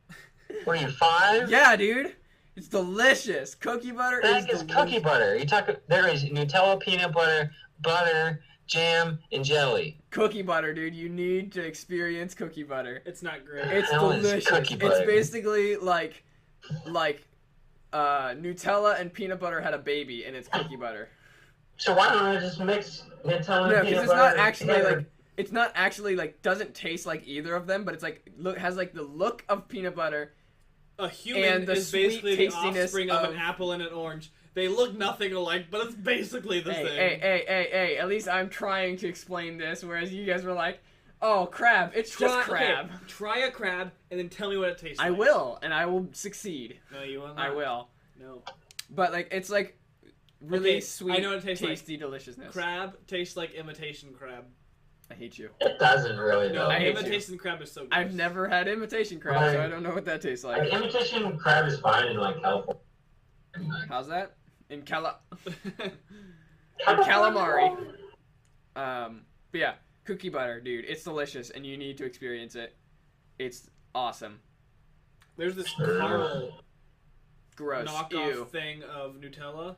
What are you, 5? Yeah, dude. It's delicious. Cookie butter That is is cookie butter. There is Nutella, peanut butter, butter, jam, and jelly. Cookie butter, dude. You need to experience cookie butter. It's not great. It's hell is delicious. cookie It's butter? basically like Nutella and peanut butter had a baby, and it's cookie butter. So why don't I just mix Nutella No, and because peanut it's butter not actually together? like it's not actually like doesn't taste like either of them, but it's like has like the look of peanut butter. A human and the is sweet basically the tastiness offspring of of- an apple and an orange. They look nothing alike, but it's basically the same. Hey! At least I'm trying to explain this, whereas you guys were like, Oh, crab! It's just crab. Okay, try a crab and then tell me what it tastes like. I will, and I will succeed. No, you will not. I will. No. But like, it's like really Okay, sweet, I know what it tastes like. tasty deliciousness. Crab tastes like imitation crab. I hate you. It doesn't really No, though. I hate imitation crab is so good. I've never had imitation crab, so I don't know what that tastes like. Like, imitation crab is fine in like California. How's that? In calamari. But yeah, cookie butter, dude. It's delicious, and you need to experience it. It's awesome. There's this caramel Gross. knockoff Ew. thing of Nutella,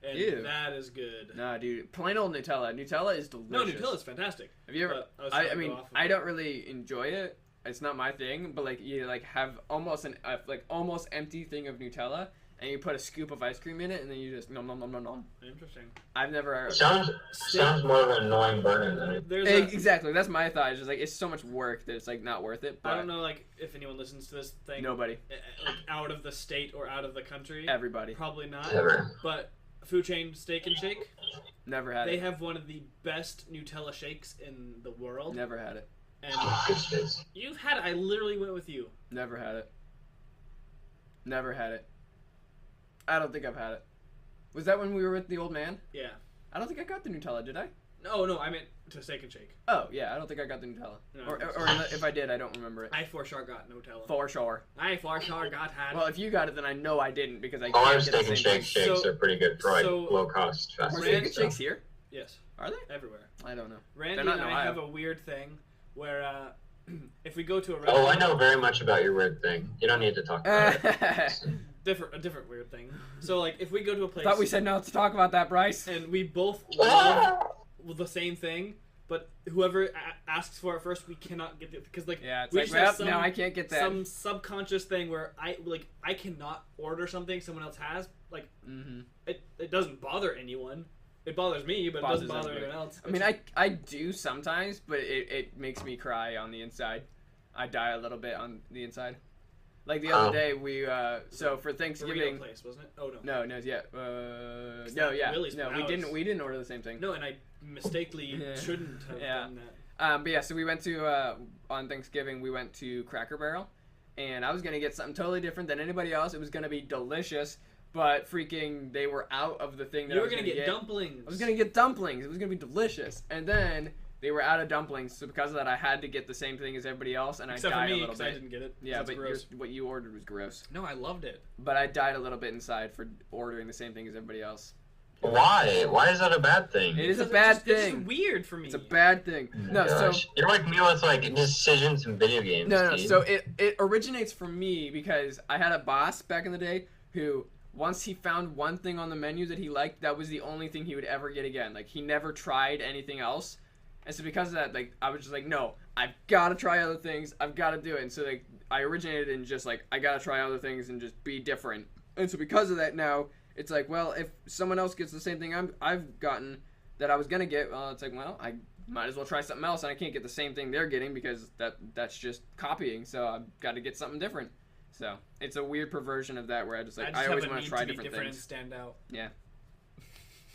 and Ew. that is good. Nah, dude. Plain old Nutella. Nutella is delicious. No, Nutella's fantastic. Have you ever? But I was trying I to mean, go off of I it. don't really enjoy it. It's not my thing. But like, you like have almost an like almost empty thing of Nutella, and you put a scoop of ice cream in it, and then you just nom nom nom nom nom. Interesting. I've never. Sounds more of an annoying burden than it. There's a, Exactly. That's my thought. It's just like it's so much work that it's like not worth it. But I don't know, like if anyone listens to this thing, Nobody. like out of the state or out of the country. Everybody. Probably not. Never. But Food Chain Steak and Shake, Never had they it. have one of the best Nutella shakes in the world. Never had it. And Good space. you've had it. I literally went with you. Never had it. Never had it. I don't think I've had it. Was that when we were with the old man? Yeah. I don't think I got the Nutella, did I? No, I meant to Steak and Shake. Oh, yeah, I don't think I got the Nutella. No, or I don't if I did, I don't remember it. I for sure got Nutella. For sure. I for sure got had. Well, if you got it, then I know I didn't because I All our can't get the steak and same shake thing. shakes So- are pretty good for like so- low cost fast Are food. steak and so. shakes here? Yes, Are they? everywhere. I don't know. Randy They're not and in I Ohio. have a weird thing where if we go to a Oh, restaurant, I know very much about your weird thing. You don't need to talk about it. a different weird thing. So like if we go to a place Thought we said not to talk about that, Bryce. and we both love the same thing, but whoever asks for it first, we cannot get it because like Yeah, it's we like, just have well, no, I can't get that. some subconscious thing where I cannot order something someone else has. Like Mm-hmm. it doesn't bother anyone. It bothers me, but it doesn't Bothers bother everybody. anyone else. I mean, I do sometimes, but it makes me cry on the inside. I die a little bit on the inside. Like the other day, we so for Burrito Thanksgiving. place, wasn't it? Oh no. No, yeah, It's no, not yeah, Willie's no. Palace. We didn't order the same thing. No, and I mistakenly Yeah. shouldn't have Yeah. done that. But yeah, so we went to on Thanksgiving we went to Cracker Barrel, and I was gonna get something totally different than anybody else. It was gonna be delicious, but freaking they were out of the thing that You I were was gonna get dumplings. I was gonna get dumplings. It was gonna be delicious, and then they were out of dumplings. So because of that, I had to get the same thing as everybody else, and Except I for died me, a little because I bit. didn't get it. Yeah, That's but gross. what you ordered was gross. No, I loved it. But I died a little bit inside for ordering the same thing as everybody else. Why? Why is that a bad thing? It is a Because bad it's just thing. weird for me. It's a bad thing. No, so Gosh. You're like me with like decisions in video games. no. dude. So it originates from me because I had a boss back in the day who once he found one thing on the menu that he liked, that was the only thing he would ever get again. Like he never tried anything else. And so because of that, like I was just like, no, I've got to try other things. I've got to do it. And so like I originated in just like I got to try other things and just be different. And so because of that now, it's like, well, if someone else gets the same thing I've gotten that I was gonna get, well, it's like, well, I might as well try something else, and I can't get the same thing they're getting because that's just copying. So I've got to get something different. So it's a weird perversion of that where I just like I always want want to try be different different things. and stand out.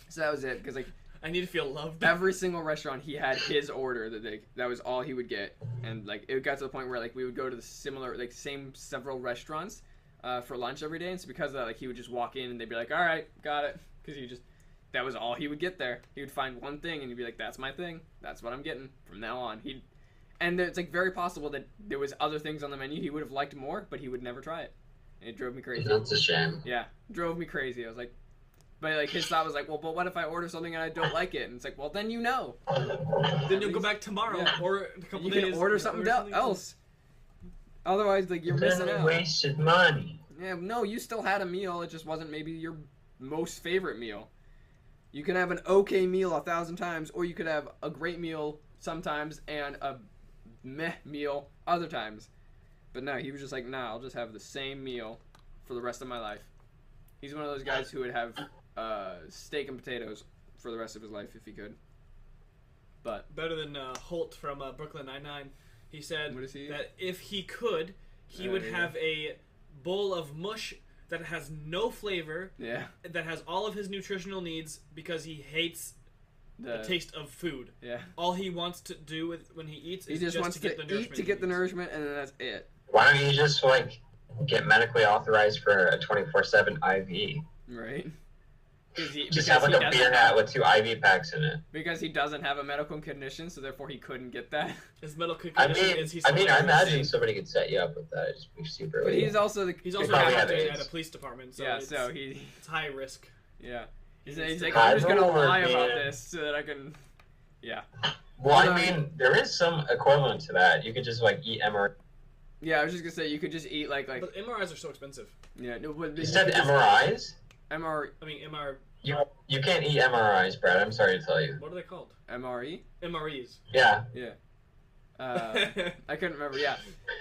So that was it because like I need to feel loved. every single restaurant he had his order that was all he would get, and like it got to the point where like we would go to the same several restaurants for lunch every day, and so because of that, like he would just walk in and they'd be like, all right, got it, because that was all he would get there. He would find one thing and he'd be like, that's my thing, that's what I'm getting from now on. And it's like very possible that there was other things on the menu he would have liked more, but he would never try it. And it drove me crazy. That's a shame. Yeah, drove me crazy. I was like, but like his thought was like, well, but what if I order something and I don't like it? And it's like, well, then you know. Then you'll go back tomorrow Yeah. or a couple You days. can order something else. Otherwise, like you're missing Then out. wasted money. Yeah, no, you still had a meal. It just wasn't maybe your most favorite meal. You can have an okay meal 1,000 times, or you could have a great meal sometimes and a meh meal other times. But no, he was just like, nah, I'll just have the same meal for the rest of my life. He's one of those guys who would have steak and potatoes for the rest of his life if he could. But Better than Holt from Brooklyn Nine-Nine. He said What is he? that if he could, he would yeah. have a bowl of mush that has no flavor, yeah, that has all of his nutritional needs because he hates the taste of food. Yeah. All he wants to do when he eats is just wants to get the nourishment. eat to get the nourishment, and then that's it. Why don't you just like get medically authorized for a 24/7 IV? Right. Just have like a beer hat with 2 IV packs in it. Because he doesn't have a medical condition, so therefore he couldn't get that. His medical condition is he's I imagine somebody could set you up with that. It'd just be super. But he's also captain at a police department, so yeah, it's high risk. Yeah. He's like, I'm just gonna lie about this so that I can. Yeah. Well, I mean, there is some equivalent to that. You could just like eat MRI. Yeah, I was just gonna say you could just eat like. But MRIs are so expensive. Yeah, no, but you said MRIs. MR. I mean MR. You can't eat MRIs, Brad. I'm sorry to tell you. What are they called? MRE. MREs. Yeah. Yeah. I couldn't remember. Yeah.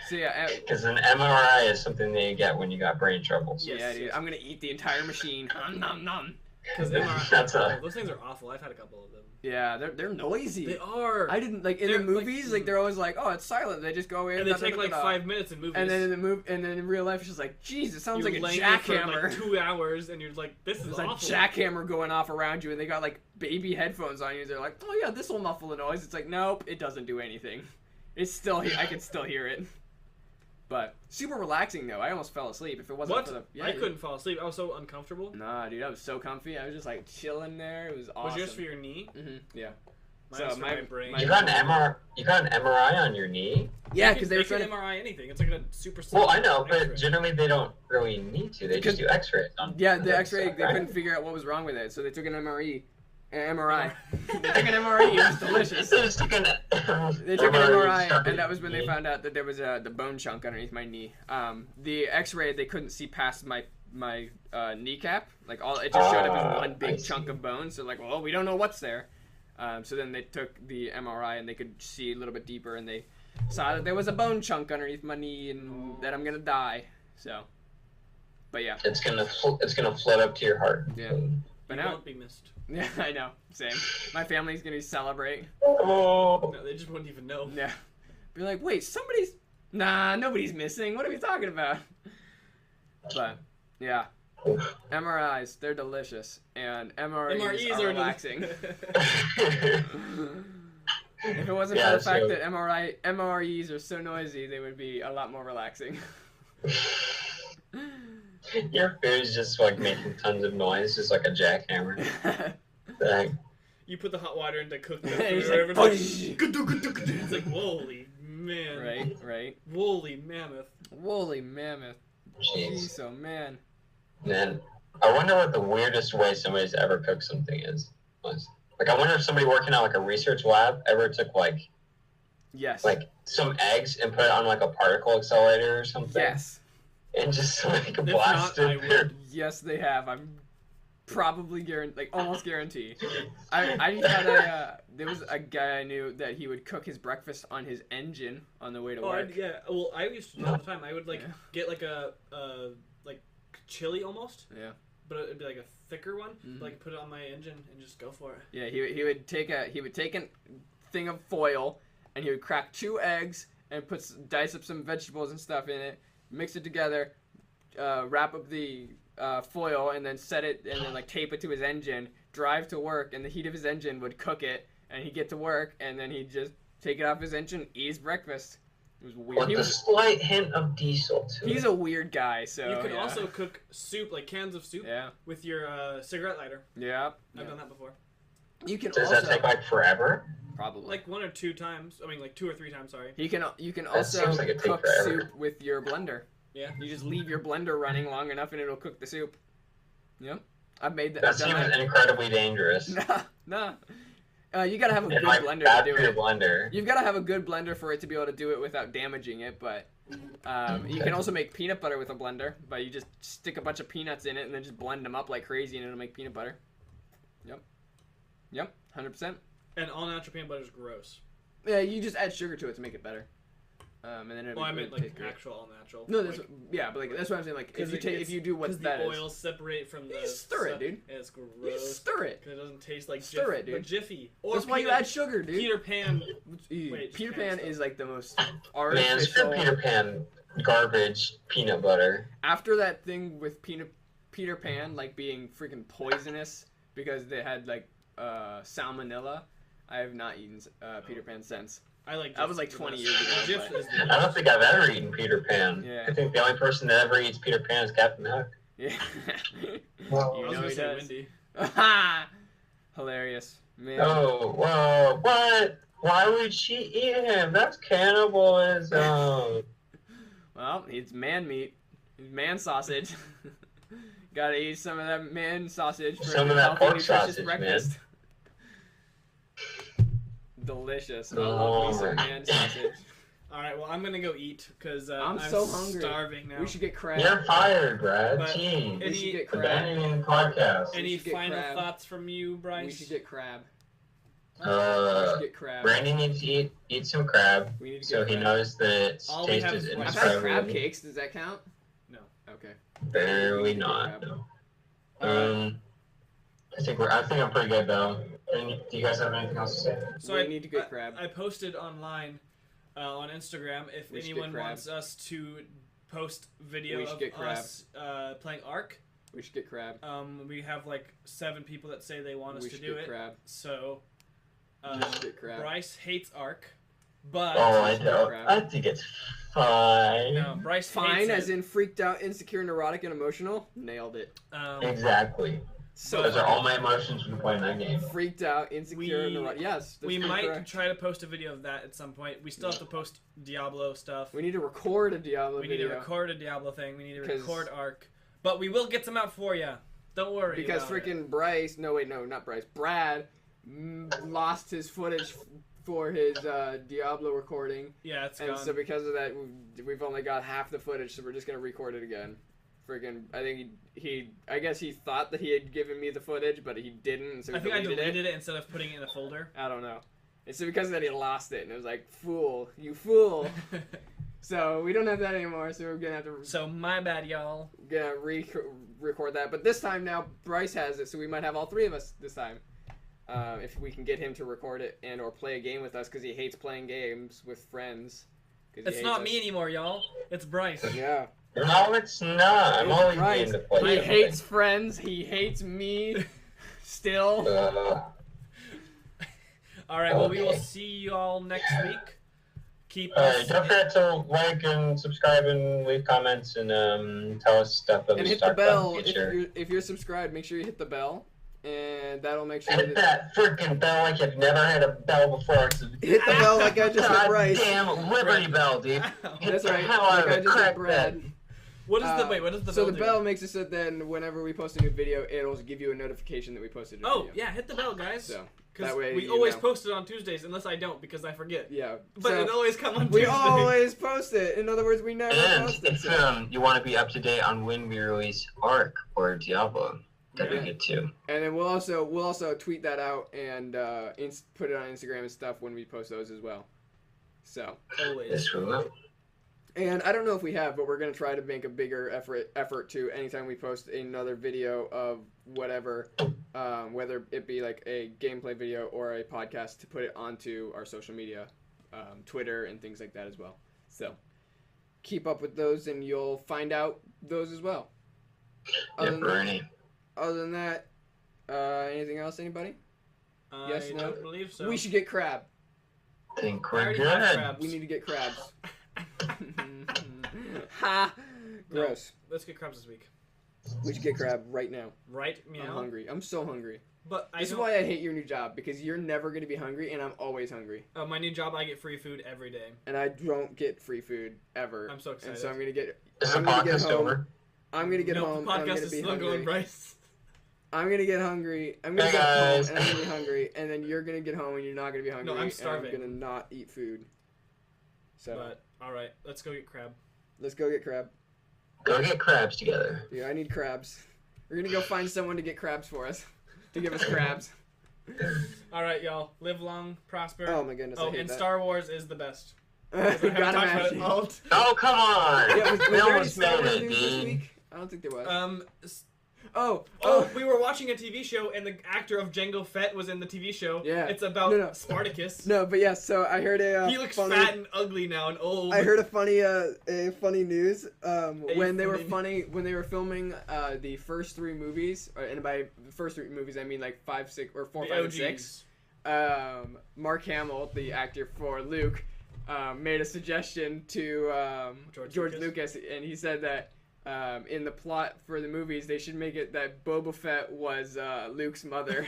So yeah. Because an MRI is something that you get when you got brain troubles. Yes, yeah, dude. I'm gonna eat the entire machine. Nom nom. Because those things are awful. I've had a couple of them. Yeah, they're noisy. They are. I didn't like in the movies. Like they're always like, oh, it's silent. They just go in. And they take like 5 minutes in movies. And then in real life, it's just like, jeez, it sounds like a jackhammer. For like 2 hours, and you're like, this is awful. Like jackhammer going off around you, and they got like baby headphones on you. They're like, oh yeah, this will muffle the noise. It's like, nope, it doesn't do anything. It's still, I can still hear it. But super relaxing though. I almost fell asleep. If it wasn't for the I couldn't fall asleep. I was so uncomfortable. Nah, dude, I was so comfy. I was just like chilling there. It was awesome. Was yours for your knee? Mm-hmm. Yeah. Mine was for my brain. You got an MRI on your knee? Yeah, because they can MRI anything. It's like a super. Well, I know, but generally they don't really need to. They just do X-rays. Yeah, the X-ray. They couldn't figure out what was wrong with it, so they took an MRI. They took an MRI. It was delicious. They took an MRI, and that was when they found out that there was the bone chunk underneath my knee. The X-ray, they couldn't see past my kneecap. Like it just showed up as one big chunk of bone. So like, well, we don't know what's there. So then they took the MRI and they could see a little bit deeper, and they saw that there was a bone chunk underneath my knee, and that I'm gonna die. So, but yeah, it's gonna float up to your heart. Yeah, but you now won't be missed. Yeah, I know. Same. My family's gonna celebrate. Oh. No, they just wouldn't even know. Yeah. Be like, wait, nobody's missing. What are we talking about? But yeah, MRIs, they're delicious, and MREs are relaxing. If it wasn't for the fact that MREs are so noisy, they would be a lot more relaxing. Your food's just like making tons of noise, just like a jackhammer. You put the hot water in to cook the food, food. It's like, holy man. Right. Woolly mammoth. Jeez, oh man. Man, I wonder what the weirdest way somebody's ever cooked something is. Like, I wonder if somebody working at like a research lab ever took like some eggs and put it on like a particle accelerator or something. Yes. And just like blasted. Yes, they have. I'm probably almost guarantee. I had there was a guy I knew that he would cook his breakfast on his engine on the way to work. Yeah. Well, I used to do all the time. I would get like a like chili almost. Yeah. But it'd be like a thicker one. Mm-hmm. Like put it on my engine and just go for it. Yeah. He would take a thing of foil and he would crack 2 eggs and dice up some vegetables and stuff in it. Mix it together, wrap up the foil, and then set it, and then like tape it to his engine. Drive to work, and the heat of his engine would cook it, and he'd get to work, and then he'd just take it off his engine, eat his breakfast. It was weird. With a slight hint of diesel to it. He's a weird guy, so you can also cook soup, like cans of soup, with your cigarette lighter. Yeah, I've done that before. You can. Does that take like forever? Probably. Like 1 or 2 times. I mean, like 2 or 3 times. Sorry. You can also cook soup with your blender. Yeah. You just leave your blender running long enough, and it'll cook the soup. Yep. I've made that. That seems incredibly dangerous. Nah. You gotta have a good blender to do it. Blender. You've gotta have a good blender for it to be able to do it without damaging it. But you can also make peanut butter with a blender. But you just stick a bunch of peanuts in it and then just blend them up like crazy, and it'll make peanut butter. Yep. 100%. And all natural peanut butter is gross. Yeah, you just add sugar to it to make it better. And then I meant like actual all natural. No, but like that's what I'm saying. Like if you do what's that, the oils separate from the. You just stir it, dude. Yeah, it's gross. You just stir it. Because it doesn't taste like stir it, dude. But Jiffy. Or that's why you add sugar, dude. Peter Pan. Peter Pan is like the most artificial. Man, Peter Pan garbage peanut butter. After that thing with Peter Pan like being freaking poisonous because they had like salmonella, I have not eaten Peter Pan since. That was like 20 years ago. I don't think I've ever eaten Peter Pan. Yeah. I think the only person that ever eats Peter Pan is Captain Hook. Yeah. Well, You I was know gonna he say does. Wendy. Hilarious. Man. Oh, whoa, what? Why would she eat him? That's cannibalism. Well, it's man meat. It's man sausage. Gotta eat some of that man sausage for Some a of that healthy, pork nutritious sausage, breakfast. Delicious. I Oh love me some my man God. sausage. All right, well, I'm gonna go eat because I'm so hungry. starving now. We should get crab. You're fired, Brad. But- Jeez. We should get crab. Abandoning the podcast. Any should get final crab. thoughts from you, Bryce? We should get crab. We should get crab. Brandon needs to eat some crab We need to so get he crab. knows that its All we taste have is is I've rice. had crab indescribable. cakes. Does that count? No. Okay. Barely Crab. not. No. I think I'm pretty good though. Do you guys have anything else to say? So We I need to get crab. I posted online on Instagram if We should anyone get crab. wants us to post video We should of get crab. us playing Ark. We should get crab. We have like 7 people that say they want us We to should do get it. crab. So We should get crab. Bryce hates Ark, but Oh, I should don't. crab. I think it's fine. no, Bryce Fine, hates as it. in freaked out, insecure, neurotic, and emotional. Nailed it. Exactly. So Those are all my emotions when playing that game. freaked out, insecure, We- neurotic. Yes, we that's might correct. try to post a video of that at some point. We still have to post Diablo stuff. We need to record a Diablo We need video. to record a Diablo thing. We need to 'Cause- record Ark. But we will get some out for you. Don't worry. Because about it. freaking Bryce, no wait, no, not Bryce, Brad lost his footage for his Diablo recording, Yeah, it's and gone. so because of that, we've only got half the footage, so we're just gonna record it again. Freaking, I think I guess he thought that he had given me the footage, but he didn't, so he I think I deleted deleted it instead of putting it in a folder. I don't know. And so because of that, he lost it, and it was like, fool, you fool. So we don't have that anymore, so we're gonna have to So my bad, y'all. record that. But this time now, Bryce has it, so we might have all 3 of us this time. If we can get him to record it and or play a game with us, because he hates playing games with friends. 'Cause he It's hates not us. me anymore, y'all. It's Bryce. Yeah. No, it's not. I'm It's always Bryce. game to play. He something. hates friends. He hates me. Still. All right. Well, we will Okay. see you all next week. Keep Alright, us. don't forget to like and subscribe and leave comments and tell us stuff that And we hit the talk about bell. in the If future. you're subscribed, make sure you hit the bell, and that'll make sure Hit that that freaking bell like you've never had a bell before. hit the bell like I just hit Bryce. Damn Liberty Bell, dude. Hit That's the right. hell out Like of I it. just hit Crack Brad. that. What is the wait? What is the So bell the do? bell makes it so then whenever we post a new video, it'll give you a notification that we posted a Oh video. yeah, hit the bell, guys. So Because that way we you always know. post it on Tuesdays, unless I don't, because I forget. Yeah. But so it always comes on we Tuesday. always post it. In other words, we never And post it. if So. you want to be up to date on when we release Ark or Diablo, that'd Yeah. be good too. And then we'll also tweet that out and put it on Instagram and stuff when we post those as well. So. Always. This will. And I don't know if we have, but we're gonna try to make a bigger effort to anytime we post another video of whatever, whether it be like a gameplay video or a podcast, to put it onto our social media, Twitter and things like that as well. So keep up with those, and you'll find out those as well. Yeah, Bernie. Other than that, anything else? Anybody? Yes, I no? don't believe so. We should get crab. Think I we're already have good. crabs. We need to get crabs. Ha! No. Gross. Let's get crabs this week. We should get crab right now. Right? Meow. I'm hungry. I'm so hungry. But I This is don't. why I hate your new job, because you're never going to be hungry, and I'm always hungry. My new job, I get free food every day. And I don't get free food ever. I'm so excited. And so I'm going to get... Is the I'm gonna get podcast home. over? I'm going to get no, home, the and I'm podcast going to is be still hungry. going, Bryce. I'm going to get hungry. I'm going to Hey, get home, guys. and I'm going to be hungry. And then you're going to get home, and you're not going to be hungry. I'm starving. And I'm going to not eat food. So, But, alright, let's go get crab. let's go get crab. Go get crabs together. Yeah, I need crabs. We're going to go find someone to get crabs for us. To give us crabs. Alright, y'all. Live long, prosper. Oh my goodness, I Oh, hate and that. Star Wars is the best. We I haven't got talked about him it all. Oh, come on! Yeah, was we there any almost Star made Wars it, news this dude. week? I don't think there was. Oh, we were watching a TV show, and the actor of Jango Fett was in the TV show. Yeah. It's about Spartacus. No, but yeah. So I heard He looks fat and ugly now and old. I heard a funny news. When they were filming the first 3 movies, and by the first 3 movies I mean like 5, 6, or 4, 5, and 6. Mark Hamill, the actor for Luke, made a suggestion to George Lucas, and he said that in the plot for the movies they should make it that Boba Fett was Luke's mother.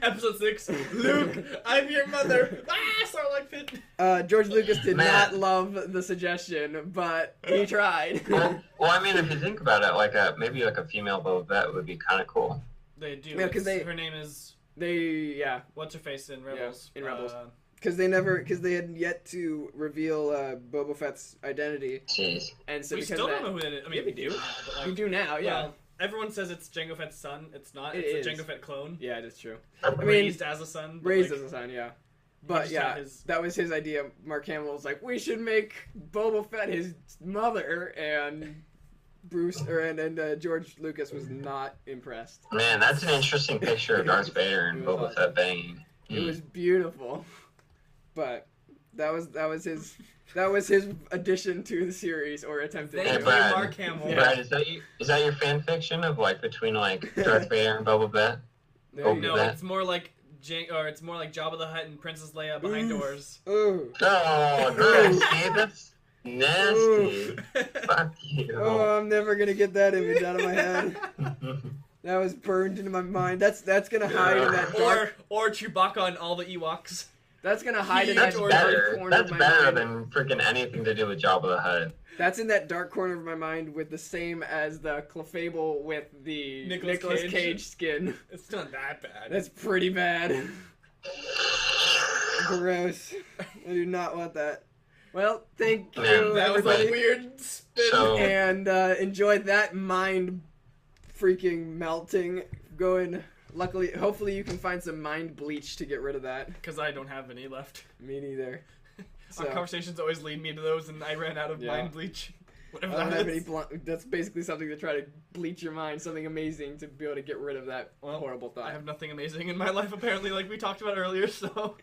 Episode 6, Luke, I'm your mother. Sarlacc pit. George Lucas did not love the suggestion, but he tried. Well, I mean, if you think about it, like maybe like a female Boba Fett would be kind of cool. They do. Yeah, because her name is. What's her face in Rebels? Yeah, in Rebels. Because they had yet to reveal Boba Fett's identity. Jeez. And so we still don't know who it is. I mean, we do. Like, we do now, yeah. Well, everyone says it's Jango Fett's son. It's not. It's a Jango Fett clone. Yeah, that's true. Raised as a son. Raised as a son, yeah. But yeah, that was his idea. Mark Hamill was like, we should make Boba Fett his mother, and George Lucas was not impressed. Man, that's an interesting picture of Darth Vader and Boba Fett banging. It was beautiful, but that was his addition to the series, or attempted. Thank you, Mark Hamill. Brad, is that your fan fiction of like between like Darth Vader and Boba Fett? No, it's more like Jabba the Hutt and Princess Leia behind doors. Ooh. Oh, nasty. That's nasty. Fuck you. Oh, I'm never gonna get that image out of my head. That was burned into my mind. That's gonna hide in that dark... Or Chewbacca and all the Ewoks. That's gonna hide in that dark corner That's of my mind. better than freaking anything to do with Jabba the Hutt. That's in that dark corner of my mind with the same as the Clefable with the Nicolas Cage skin. It's not that bad. That's pretty bad. Gross. I do not want that. Well, thank you, that was everybody. a weird spin. And enjoy that mind freaking melting going. Luckily, hopefully you can find some mind bleach to get rid of that. Because I don't have any left. Me neither. Our conversations always lead me to those, and I ran out of mind bleach. Whatever I don't have any that's basically something to try to bleach your mind, something amazing to be able to get rid of that horrible thought. I have nothing amazing in my life, apparently, like we talked about earlier, so...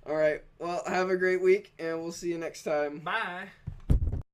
Alright, well, have a great week, and we'll see you next time. Bye!